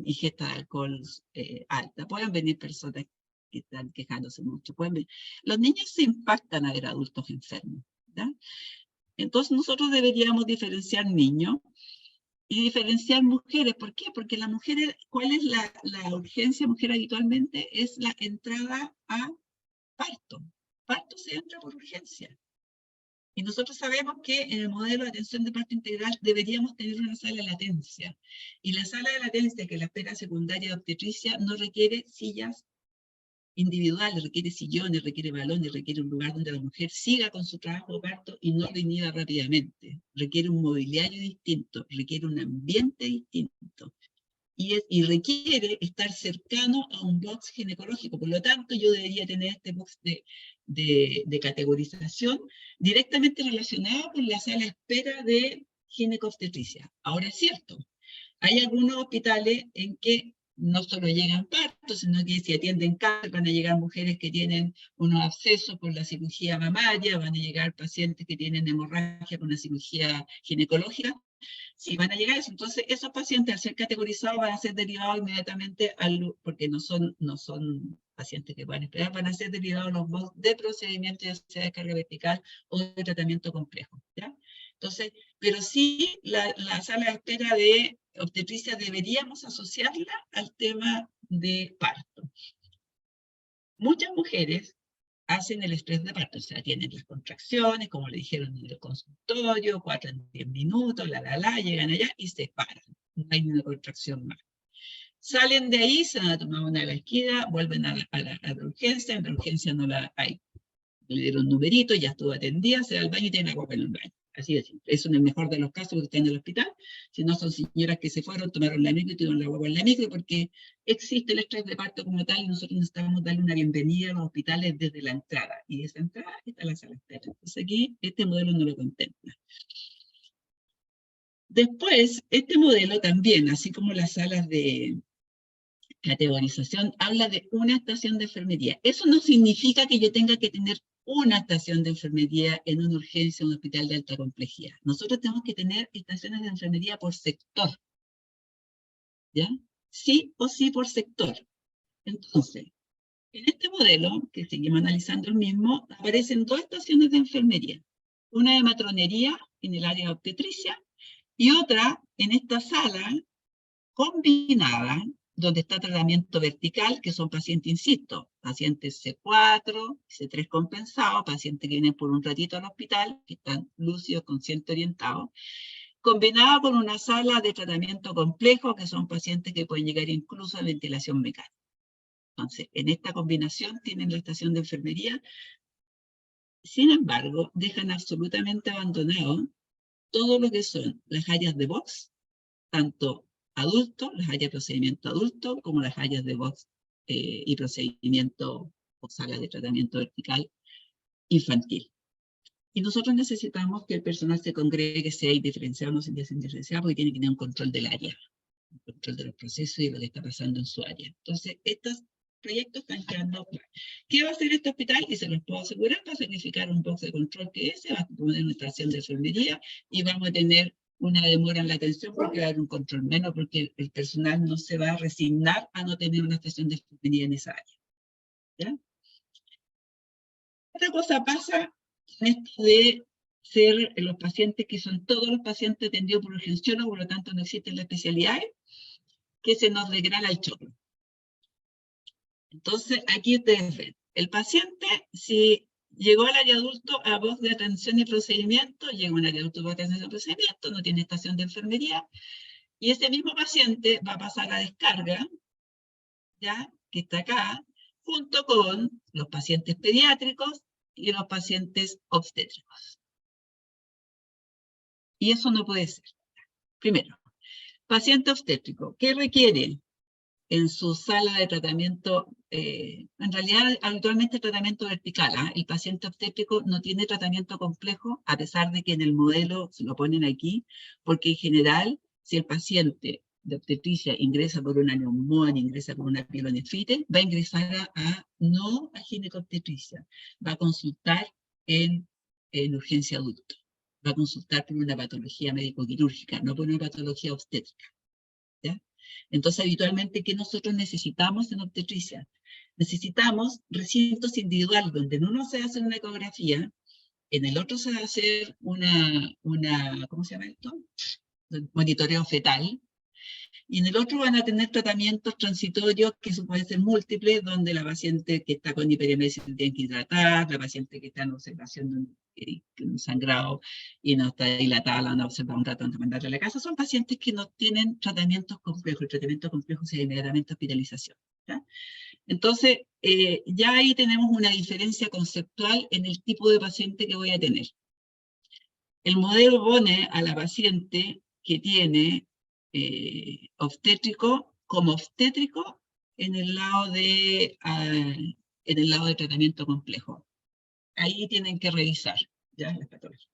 ingesta de alcohol alta, pueden venir personas que están quejándose mucho. Pues, los niños se impactan a ver adultos enfermos, ¿ya? Entonces nosotros deberíamos diferenciar niños y diferenciar mujeres. ¿Por qué? Porque las mujeres, ¿cuál es la urgencia mujer habitualmente? Es la entrada a parto. Parto se entra por urgencia. Y nosotros sabemos que en el modelo de atención de parto integral deberíamos tener una sala de latencia. Y la sala de latencia, que es la espera secundaria de obstetricia, no requiere sillas individuales, requiere sillones, requiere balones, requiere un lugar donde la mujer siga con su trabajo de parto y no lo inhiba rápidamente. Requiere un mobiliario distinto, requiere un ambiente distinto. Y requiere estar cercano a un box ginecológico. Por lo tanto, yo debería tener este box de categorización directamente relacionado con la sala de espera de ginecobstetricia. Ahora es cierto, hay algunos hospitales en que no solo llegan partos, sino que si atienden cáncer van a llegar mujeres que tienen unos abscesos por la cirugía mamaria, van a llegar pacientes que tienen hemorragia con la cirugía ginecológica. Sí, van a llegar a eso. Entonces, esos pacientes, al ser categorizados, van a ser derivados inmediatamente, porque no son pacientes que puedan esperar, van a ser derivados a los box de procedimiento, ya sea de carga vertical o de tratamiento complejo, ¿ya? Entonces, pero sí, la sala de espera de obstetricia deberíamos asociarla al tema de parto. Muchas mujeres hacen el estrés de parto, o sea, tienen las contracciones, como le dijeron en el consultorio, 4 en 10 minutos, llegan allá y se paran. No hay ni una contracción más. Salen de ahí, se van a tomar una lasquida, vuelven a la urgencia, en la urgencia no la hay. Le dieron un numerito, ya estuvo atendida, se va al baño y tiene agua en el baño. Así de simple. Eso en el mejor de los casos porque están en el hospital. Si no, son señoras que se fueron, tomaron la micro y tuvieron la agua en la micro porque existe el estrés de parto como tal y nosotros necesitamos darle una bienvenida a los hospitales desde la entrada. Y de esa entrada está la sala de espera. Entonces aquí este modelo no lo contempla. Después, este modelo también, así como las salas de categorización, habla de una estación de enfermería. Eso no significa que yo tenga que tener una estación de enfermería en una urgencia, en un hospital de alta complejidad. Nosotros tenemos que tener estaciones de enfermería por sector, ¿ya? Sí o sí por sector. Entonces, en este modelo, que seguimos analizando el mismo, aparecen 2 estaciones de enfermería. Una de matronería en el área de obstetricia y otra en esta sala combinada, donde está tratamiento vertical, que son pacientes, insisto, pacientes C4, C3 compensados, pacientes que vienen por un ratito al hospital, que están lúcidos, conscientes, orientados, combinada con una sala de tratamiento complejo, que son pacientes que pueden llegar incluso a ventilación mecánica. Entonces, en esta combinación tienen la estación de enfermería. Sin embargo, dejan absolutamente abandonado todo lo que son las áreas de box, tanto adultos, las áreas de procedimiento adulto, como las áreas de box y procedimiento o sala de tratamiento vertical infantil. Y nosotros necesitamos que el personal se congregue, sea indiferenciado o no sea indiferenciado, porque tiene que tener un control del área, un control de los procesos y de lo que está pasando en su área. Entonces, estos proyectos están quedando claros. ¿Qué va a hacer este hospital? Y se los puedo asegurar, va a significar un box de control que ese, va a poner una estación de enfermería y vamos a tener una demora en la atención porque va a haber un control menos, porque el personal no se va a resignar a no tener una estación de enfermería en esa área. ¿Ya? Otra cosa pasa en esto de ser los pacientes que son todos los pacientes atendidos por urgenciólogo, por lo tanto no existen las especialidades, que se nos degrada el chorro. Entonces, aquí ustedes ven, el paciente, si llegó al área adulto a voz de atención y procedimiento, llegó al área adulto a voz de atención y procedimiento, no tiene estación de enfermería, y ese mismo paciente va a pasar a descarga, ya, que está acá, junto con los pacientes pediátricos y los pacientes obstétricos. Y eso no puede ser. Primero, paciente obstétrico, ¿qué requiere en su sala de tratamiento? En realidad, habitualmente tratamiento vertical. El paciente obstétrico no tiene tratamiento complejo, a pesar de que en el modelo se lo ponen aquí, porque en general, si el paciente de obstetricia ingresa por una neumonía, ingresa por una pielonefritis, va a ingresar no a ginecobstetricia, va a consultar en urgencia adulto, va a consultar por una patología médico-quirúrgica, no por una patología obstétrica. ¿Ya? Entonces, habitualmente, ¿qué nosotros necesitamos en obstetricia? necesitamos recintos individuales donde en uno se hace una ecografía, en el otro se va a hacer ¿cómo se llama esto? Monitoreo fetal, y en el otro van a tener tratamientos transitorios que pueden ser múltiples, donde la paciente que está con hiperemesis tiene que hidratar, la paciente que está en observación de un sangrado y no está dilatada, la van a observar un rato antes de mandarla a la casa. Son pacientes que no tienen tratamientos complejos. El tratamiento complejo es inmediatamente hospitalización, ¿ya? Entonces, ya ahí tenemos una diferencia conceptual en el tipo de paciente que voy a tener. El modelo pone a la paciente que tiene obstétrico como obstétrico en el lado de tratamiento complejo. Ahí tienen que revisar, ¿ya? Las patologías.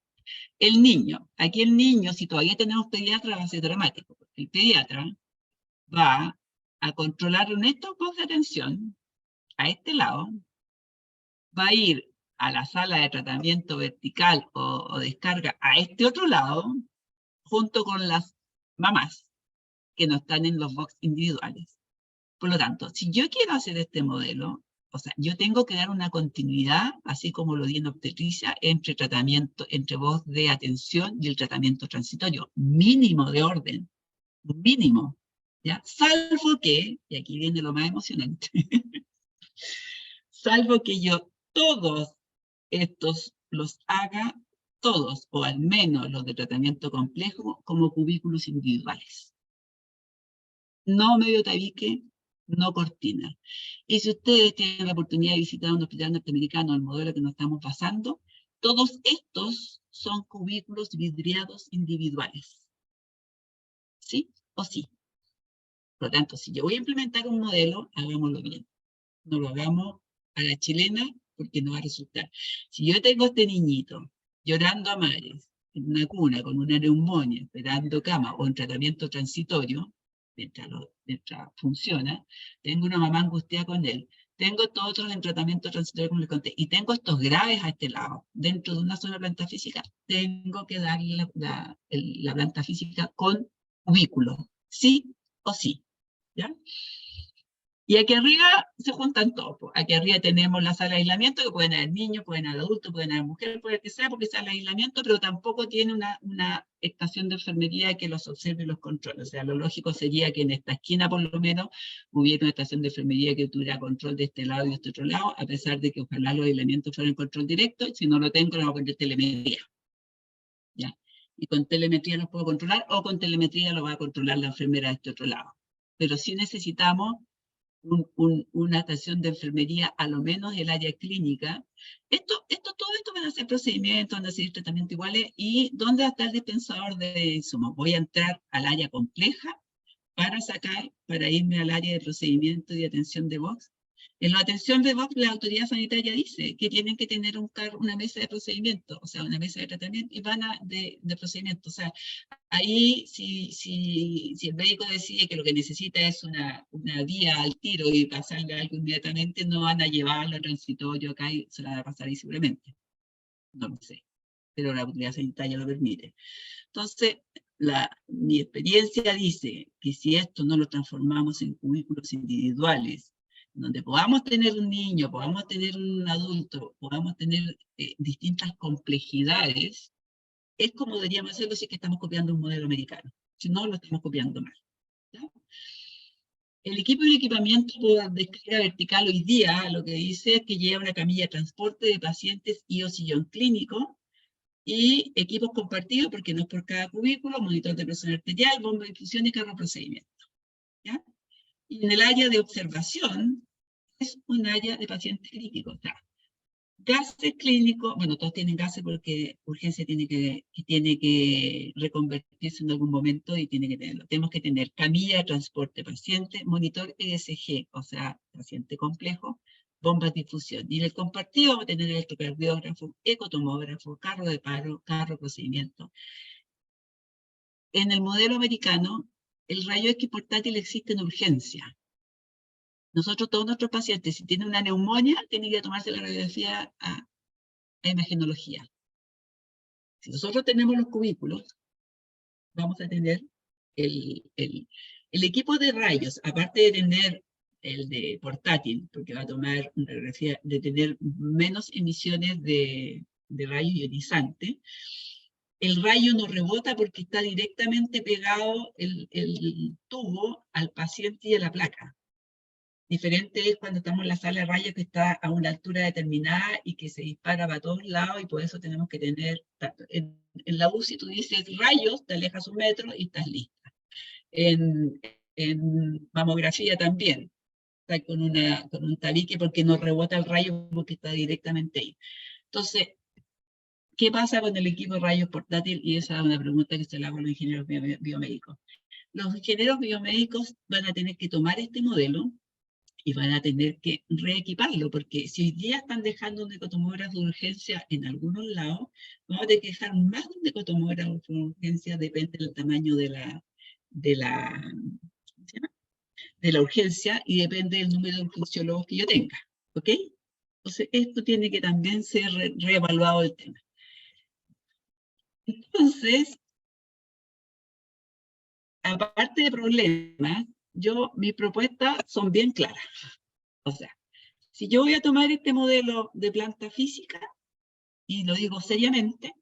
El niño, aquí el niño, si todavía tenemos pediatra, va a ser dramático, porque el pediatra va a controlar en estos dos de atención, a este lado, va a ir a la sala de tratamiento vertical o descarga a este otro lado, junto con las mamás que no están en los box individuales. Por lo tanto, si yo quiero hacer este modelo, o sea, yo tengo que dar una continuidad, así como lo di en obstetricia, entre box de atención y el tratamiento transitorio, mínimo de orden, mínimo, ¿ya? Salvo que, y aquí viene lo más emocionante, salvo que yo todos estos los haga, todos, o al menos los de tratamiento complejo, como cubículos individuales. No medio tabique, no cortina. Y si ustedes tienen la oportunidad de visitar un hospital norteamericano, el modelo que nos estamos basando, todos estos son cubículos vidriados individuales. ¿Sí o sí? Por lo tanto, si yo voy a implementar un modelo, hagámoslo bien. No lo hagamos a la chilena porque no va a resultar. Si yo tengo este niñito llorando a mares en una cuna con una neumonía, esperando cama o en tratamiento transitorio, mientras funciona, tengo una mamá angustiada con él, tengo todos otros en tratamiento transitorio como les conté, y tengo estos graves a este lado, dentro de una sola planta física, tengo que darle la planta física con cubículo, sí o sí, ¿ya? Y aquí arriba se juntan todos. Aquí arriba tenemos la sala de aislamiento, que pueden haber niños, pueden haber adultos, pueden haber mujeres, puede que sea, porque sala de aislamiento, pero tampoco tiene una estación de enfermería que los observe y los controle. O sea, lo lógico sería que en esta esquina, por lo menos, hubiera una estación de enfermería que tuviera control de este lado y de este otro lado, a pesar de que ojalá los aislamientos fueran control directo, y si no lo tengo, lo voy a poner telemetría. ¿Ya? Y con telemetría los puedo controlar, o con telemetría lo va a controlar la enfermera de este otro lado. Pero sí necesitamos una estación de enfermería, a lo menos el área clínica. Todo esto van a ser procedimientos, van a ser tratamientos iguales. ¿Y dónde va a estar el dispensador de insumos? Voy a entrar al área compleja para irme al área de procedimiento y de atención de box. En la atención de box, la autoridad sanitaria dice que tienen que tener una mesa de procedimiento, o sea, una mesa de tratamiento, y de procedimiento. O sea, ahí, si el médico decide que lo que necesita es una vía al tiro y pasarle algo inmediatamente, no van a llevarlo al transitorio acá y se la van a pasar ahí seguramente. No lo sé, pero la autoridad sanitaria lo permite. Entonces, mi experiencia dice que si esto no lo transformamos en cubículos individuales, donde podamos tener un niño, podamos tener un adulto, podamos tener distintas complejidades, es como deberíamos hacerlo si es que estamos copiando un modelo americano. Si no, lo estamos copiando mal, ¿ya? El equipo y el equipamiento por descarga vertical hoy día lo que dice es que lleva una camilla de transporte de pacientes y o sillón clínico, y equipos compartidos, porque no es por cada cubículo, monitor de presión arterial, bomba de infusión y carro procedimiento, ¿ya? Y en el área de observación es un área de pacientes críticos. O sea, gases clínicos, bueno, todos tienen gases porque urgencia tiene que reconvertirse en algún momento y tiene que tenerlo. Tenemos que tener camilla de transporte paciente, monitor ESG, o sea, paciente complejo, bombas de difusión. Y en el compartido vamos a tener electrocardiógrafo, ecotomógrafo, carro de paro, carro procedimiento. En el modelo americano, el rayo X portátil existe en urgencia. Nosotros, todos nuestros pacientes, si tienen una neumonía, tienen que tomarse la radiografía a imagenología. Si nosotros tenemos los cubículos, vamos a tener el equipo de rayos, aparte de tener el de portátil, porque va a tomar una radiografía de tener menos emisiones de rayos ionizantes. El rayo no rebota porque está directamente pegado el tubo al paciente y a la placa. Diferente es cuando estamos en la sala de rayos que está a una altura determinada y que se dispara para todos lados, y por eso tenemos que tener, en la UCI tú dices rayos, te alejas 1 metro y estás lista. En mamografía también, está con un tabique porque no rebota el rayo porque está directamente ahí. Entonces, ¿qué pasa con el equipo de rayos portátil? Y esa es una pregunta que se la hago a los ingenieros biomédicos. Los ingenieros biomédicos van a tener que tomar este modelo y van a tener que reequiparlo, porque si hoy día están dejando un ecotomógrafo de urgencia en algunos lados, vamos a tener que dejar más de un ecotomógrafo de urgencia, depende del tamaño de la, ¿cómo se llama? De la urgencia, y depende del número de urgenciólogos que yo tenga, ¿ok? Entonces, esto tiene que también ser reevaluado el tema. Entonces, aparte de problemas, mis propuestas son bien claras. O sea, si yo voy a tomar este modelo de planta física, y lo digo seriamente,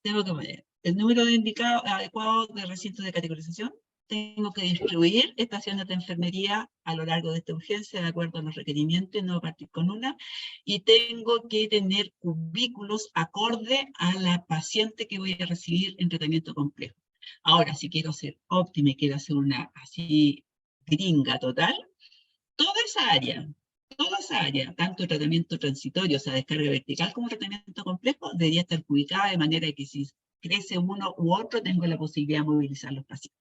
tengo que poner el número de indicados adecuados de recintos de categorización, tengo que distribuir estaciones de enfermería a lo largo de esta urgencia de acuerdo a los requerimientos, no partir con una, y tengo que tener cubículos acorde a la paciente que voy a recibir en tratamiento complejo. Ahora, si quiero ser óptima y quiero hacer una así gringa total, toda esa área, tanto tratamiento transitorio, o sea, descarga vertical, como tratamiento complejo, debería estar ubicada de manera que si crece uno u otro, tengo la posibilidad de movilizar los pacientes.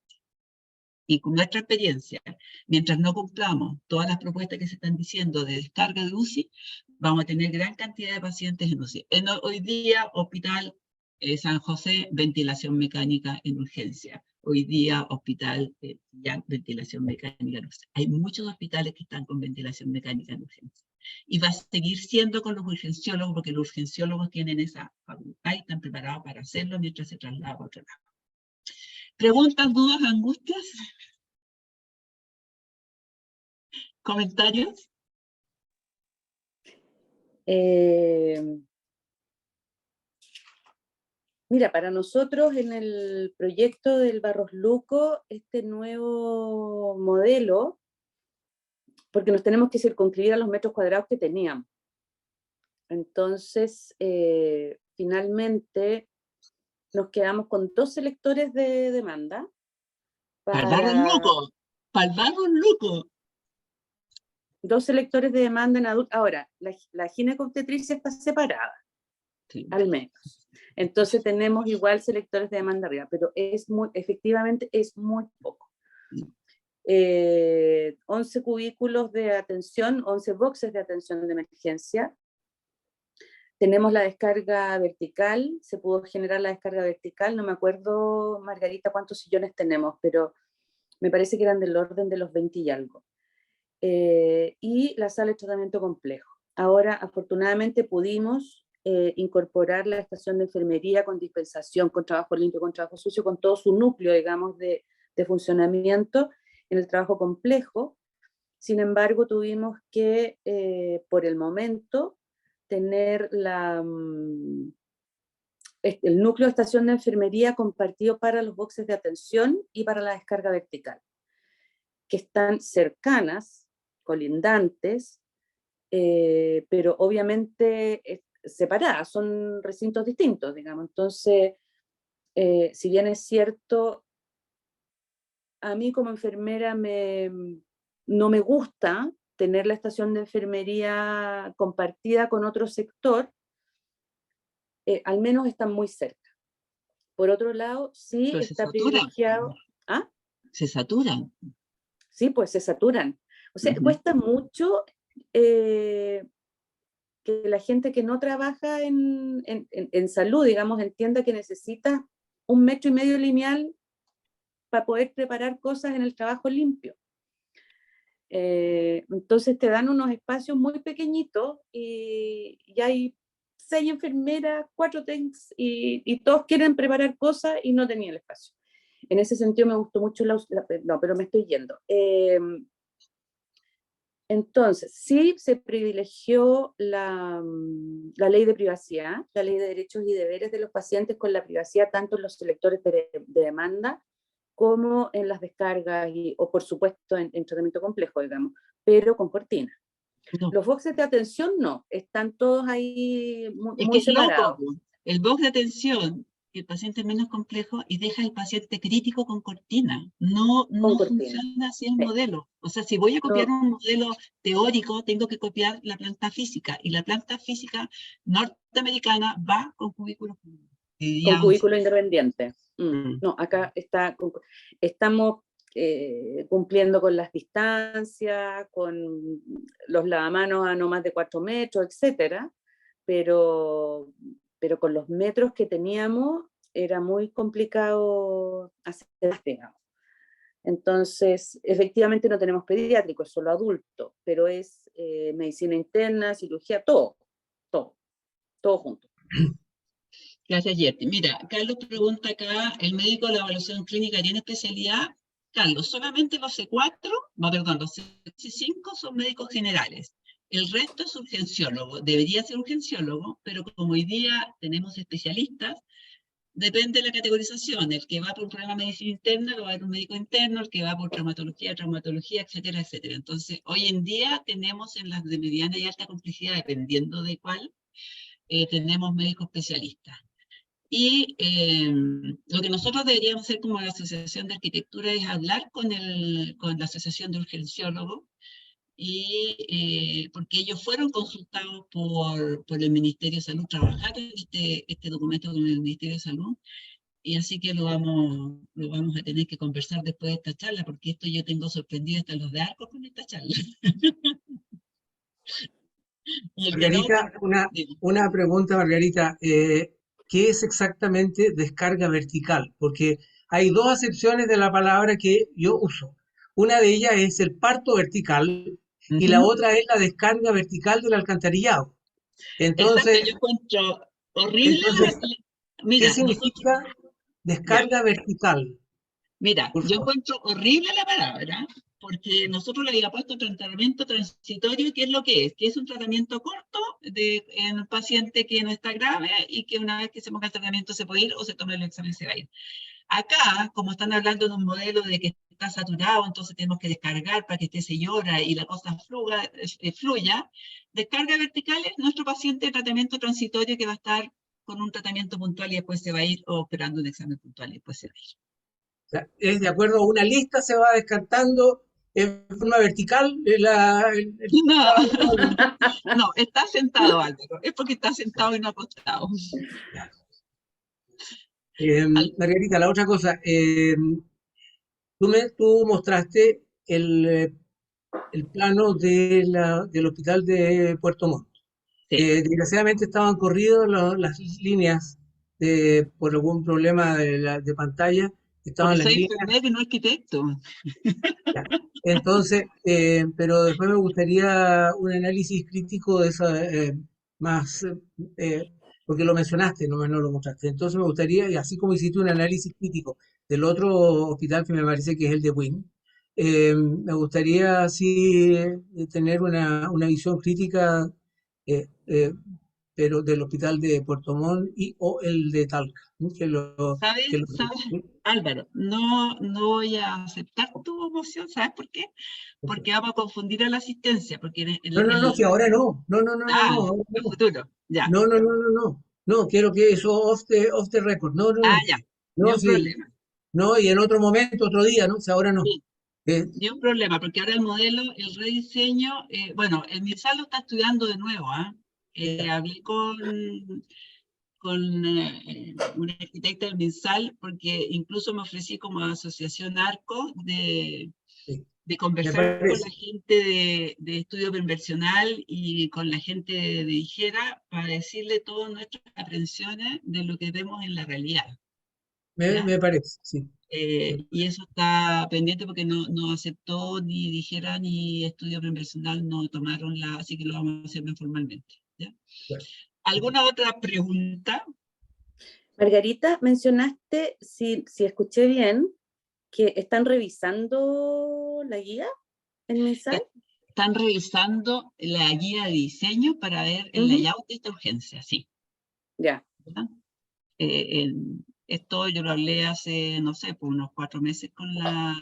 Y con nuestra experiencia, mientras no cumplamos todas las propuestas que se están diciendo de descarga de UCI, vamos a tener gran cantidad de pacientes en UCI. Hoy día, Hospital San José, ventilación mecánica en urgencia. Hoy día, Hospital ya ventilación mecánica en urgencia. Hay muchos hospitales que están con ventilación mecánica en urgencia. Y va a seguir siendo con los urgenciólogos, porque los urgenciólogos tienen esa facultad y están preparados para hacerlo mientras se traslada a otro lado. ¿Preguntas, dudas, angustias? ¿Comentarios? Mira, para nosotros en el proyecto del Barros Luco, este nuevo modelo, porque nos tenemos que circunscribir a los metros cuadrados que teníamos. Entonces, finalmente nos quedamos con 2 selectores de demanda. Para el Barros Luco, para el Barros Luco. 2 selectores de demanda en adultos. Ahora, la ginecobstetricia está separada, sí, al menos. Entonces tenemos igual selectores de demanda arriba, pero efectivamente es muy poco. 11 cubículos de atención, 11 boxes de atención de emergencia. Tenemos la descarga vertical, se pudo generar la descarga vertical, no me acuerdo, Margarita, cuántos sillones tenemos, pero me parece que eran del orden de los 20 y algo. Y la sala de tratamiento complejo. Ahora, afortunadamente, pudimos incorporar la estación de enfermería con dispensación, con trabajo limpio, con trabajo sucio, con todo su núcleo, digamos, de funcionamiento en el trabajo complejo. Sin embargo, tuvimos que, por el momento, tener el núcleo de estación de enfermería compartido para los boxes de atención y para la descarga vertical, que están cercanas, colindantes, pero obviamente separadas, son recintos distintos, digamos. Entonces, si bien es cierto, a mí como enfermera no me gusta tener la estación de enfermería compartida con otro sector, al menos están muy cerca. Por otro lado, sí pero está privilegiado. ¿Ah? Se saturan. Sí, pues se saturan. O sea, cuesta mucho que la gente que no trabaja en salud, digamos, entienda que necesita 1,5 metros lineal para poder preparar cosas en el trabajo limpio. Entonces te dan unos espacios muy pequeñitos y hay 6 enfermeras, 4 techs y todos quieren preparar cosas y no tenían el espacio. En ese sentido me gustó mucho no, pero me estoy yendo. Entonces, sí se privilegió la ley de privacidad, la ley de derechos y deberes de los pacientes con la privacidad, tanto en los selectores de demanda como en las descargas, o por supuesto en tratamiento complejo, digamos, pero con cortina. No. Los boxes de atención no, están todos ahí muy, Es muy que es separados. loco, el box de atención, el paciente es menos complejo y deja al paciente crítico con cortina. No, Con no cortina. funciona así el Sí. modelo. O sea, si voy a copiar No, un modelo teórico, tengo que copiar la planta física. Y la planta física norteamericana va con cubículos. con cubículo independiente. Mm. No, acá estamos cumpliendo con las distancias, con los lavamanos a no más de 4 metros, etcétera, pero con los metros que teníamos era muy complicado hacer, digamos. Entonces, efectivamente no tenemos pediátrico, es solo adulto, pero es medicina interna, cirugía, todo junto. Gracias, Yerti. Mira, Carlos pregunta acá, ¿el médico de la evaluación clínica tiene especialidad? Carlos, solamente los C4, no, perdón, los C5 son médicos generales. El resto es urgenciólogo. Debería ser urgenciólogo, pero como hoy día tenemos especialistas, depende de la categorización. El que va por un programa de medicina interna lo va a ver un médico interno, el que va por traumatología, etcétera, etcétera. Entonces, hoy en día tenemos en las de mediana y alta complejidad, dependiendo de cuál, tenemos médicos especialistas. Y lo que nosotros deberíamos hacer como la Asociación de Arquitectura es hablar con la Asociación de Urgenciólogos, porque ellos fueron consultados por el Ministerio de Salud, trabajaron este documento con el Ministerio de Salud, y así que lo vamos a tener que conversar después de esta charla, porque esto yo tengo sorprendido hasta los de Arcos con esta charla. Y el de Doc, Margarita, una pregunta, Margarita. ¿Qué es exactamente descarga vertical? Porque hay dos acepciones de la palabra que yo uso. Una de ellas es el parto vertical y la otra es la descarga vertical del alcantarillado. Exacto, Entonces, yo encuentro horrible entonces, ¿qué mira, significa ya, descarga vertical? mira, Por yo favor. encuentro horrible la palabra, porque nosotros le habíamos puesto tratamiento transitorio, ¿qué es lo que es? Que es un tratamiento corto en un paciente que no está grave y que una vez que se ponga el tratamiento se puede ir o se toma el examen y se va a ir. Acá, como están hablando de un modelo de que está saturado, entonces tenemos que descargar para que esté se llora y la cosa fluya, descarga vertical es nuestro paciente de tratamiento transitorio que va a estar con un tratamiento puntual y después se va a ir, o esperando un examen puntual y después se va a ir. O sea, es de acuerdo a una lista, se va descartando en forma vertical No, cada uno. no, está sentado Álvaro, es porque está sentado y no acostado. Margarita, la otra cosa, tú mostraste el plano del hospital de Puerto Montt. Sí, Desgraciadamente estaban corridas las líneas por algún problema de pantalla, estaban porque las soy líneas. enfermero y no arquitecto. Ya. Entonces, pero después me gustaría un análisis crítico de esa, más, porque lo mencionaste, no lo mostraste. Entonces me gustaría, y así como hiciste un análisis crítico del otro hospital que me parece que es el de Wynn, me gustaría así tener una visión crítica, eh, eh, pero del hospital de Puerto Montt y o el de Talca, ¿no? ¿Sabes? ¿Sabes? Álvaro, no voy a aceptar tu moción, ¿sabes por qué? Porque vamos a confundir a la asistencia, porque No, si ahora no. Ahora el no. futuro, ya. No, quiero que eso off the record. Ya, ni No, un sí. problema. No, y en otro momento, otro día, ¿no? Si ahora no. Sí, Eh, ni un problema, porque ahora el modelo, el rediseño, bueno, el MISAL lo está estudiando de nuevo, ¿ah? ya, Hablé con una arquitecta del MISAL, porque incluso me ofrecí como asociación ARCO sí, de me conversar con la parece. gente de estudio inversional y con la gente de Dijera para decirle todas nuestras aprensiones de lo que vemos en la realidad, ¿ya? Me parece, sí. Y eso está pendiente porque no aceptó ni Dijera ni estudio inversional, no tomaron así que lo vamos a hacer más formalmente, ¿ya? Bueno, ¿Alguna otra pregunta? Margarita, mencionaste, si escuché bien, que están revisando la guía en MinSal. están revisando la guía de diseño para ver el layout de esta urgencia, sí. Ya. ¿Verdad? Esto yo lo hablé hace, no sé, por unos 4 meses con la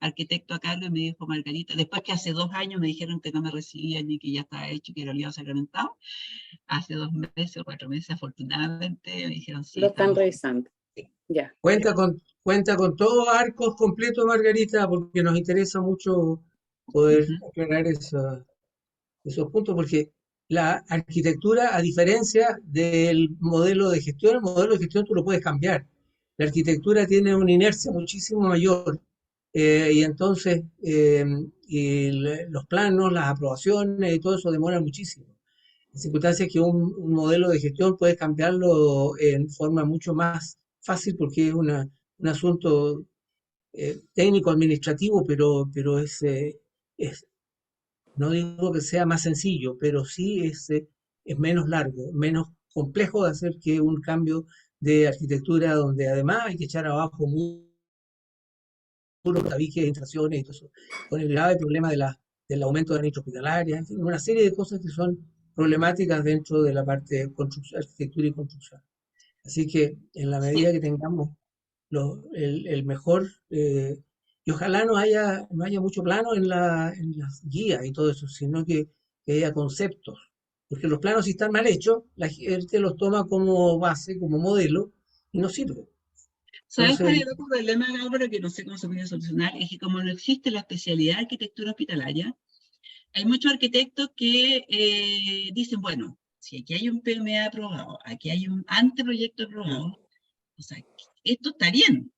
arquitecto a cargo y me dijo Margarita, después que hace 2 años me dijeron que no me recibían y que ya estaba hecho, que lo había sacramentado, hace 2 meses o 4 meses afortunadamente me dijeron sí. Lo están revisando. Sí. Ya. Cuenta con todos arcos completos, Margarita, porque nos interesa mucho poder aclarar esos puntos, porque la arquitectura, a diferencia del modelo de gestión, el modelo de gestión tú lo puedes cambiar. La arquitectura tiene una inercia muchísimo mayor y entonces los planos, las aprobaciones y todo eso demora muchísimo. En circunstancias que un modelo de gestión puedes cambiarlo en forma mucho más fácil porque es un asunto técnico-administrativo, pero es no digo que sea más sencillo, pero sí es menos largo, menos complejo de hacer que un cambio de arquitectura donde además hay que echar abajo muros, tabiques, instalaciones y todo eso, con el grave problema del aumento de la nicho hospitalaria, en fin, una serie de cosas que son problemáticas dentro de la parte de arquitectura y construcción. Así que en la medida que tengamos el mejor, y ojalá no haya mucho plano en las guías y todo eso, sino que haya conceptos, porque los planos si están mal hechos, la gente los toma como base, como modelo, y no sirve. ¿Sabes cuál es Entonces, el otro problema, Álvaro, que no sé cómo se puede solucionar? Es que como no existe la especialidad de arquitectura hospitalaria, hay muchos arquitectos que dicen, bueno, si aquí hay un PMA aprobado, aquí hay un anteproyecto aprobado, o sea, esto está bien.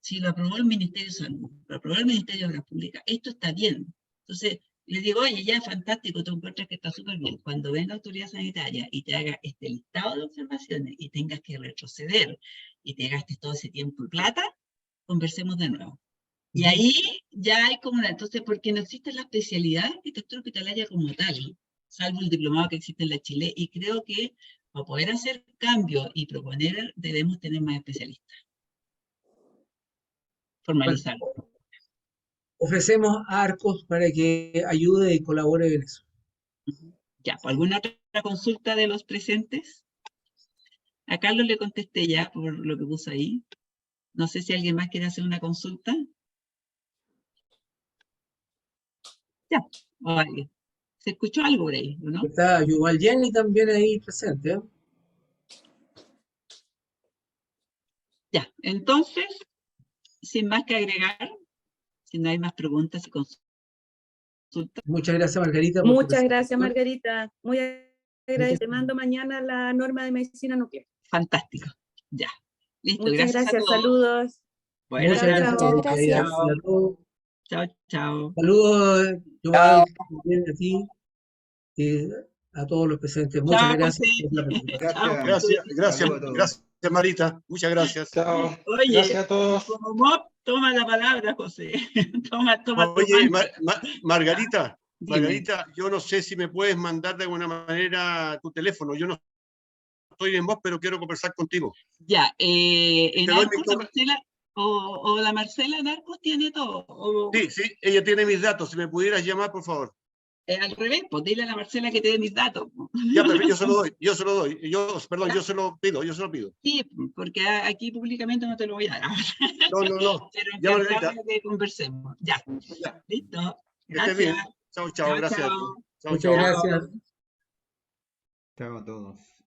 Si lo aprobó el Ministerio de Salud, lo aprobó el Ministerio de Obras Públicas, esto está bien. Entonces, les digo, oye, ya es fantástico, tú encuentras que está súper bien. Cuando venga la autoridad sanitaria y te haga este listado de observaciones y tengas que retroceder y te gastes todo ese tiempo y plata, conversemos de nuevo. Y ahí ya hay como una, entonces, porque no existe la especialidad de arquitectura hospitalaria como tal, salvo el diplomado que existe en la Chile, y creo que para poder hacer cambios y proponer, debemos tener más especialistas, bueno, formalizarlo. ofrecemos arcos para que ayude y colabore en eso. Ya, ¿por alguna otra consulta de los presentes? A Carlos le contesté ya por lo que puso ahí. No sé si alguien más quiere hacer una consulta. Ya, o alguien. ¿Se escuchó algo por ahí, o no? Está Yuval Jenny también ahí presente, ¿eh? Ya, entonces, sin más que agregar, si no hay más preguntas y consultas. Muchas gracias, Margarita, por tu Muchas gracias, presentación. Margarita. Muy agradecida. Te mando mañana la norma de medicina nuclear. Fantástico. Ya. Listo, Muchas gracias a gracias. todos. Saludos. Buenas Muchas gracias Chao, por chao. la claridad. Chao, A todos. chao, chao. Saludos, Yuval, también a ti y a todos los presentes. Muchas Chao, gracias José. por la presentación. Chao, Gracias, José. gracias Marita, muchas gracias. Chao. Oye, Gracias a todos. como Mop, toma la palabra, José. toma tu Oye, mano. Margarita, Dime. Margarita, yo no sé si me puedes mandar de alguna manera tu teléfono. Yo no estoy en voz, pero quiero conversar contigo. Ya, en Te doy Arcos, mi la Marcela, o la Marcela en Arcos tiene todo. Sí, sí, ella tiene mis datos. Si me pudieras llamar, por favor. Al revés, pues dile a la Marcela que te dé mis datos. Ya, perfecto, yo se lo doy. Perdón, yo se lo pido. Sí, porque aquí públicamente no te lo voy a dar. No. Pero Ya, encantado Margarita. de que conversemos. Ya, Ya. listo. Que estés Gracias. bien. Chao, Chao, gracias. chao. Chao, Muchas chao. gracias. Chao a todos.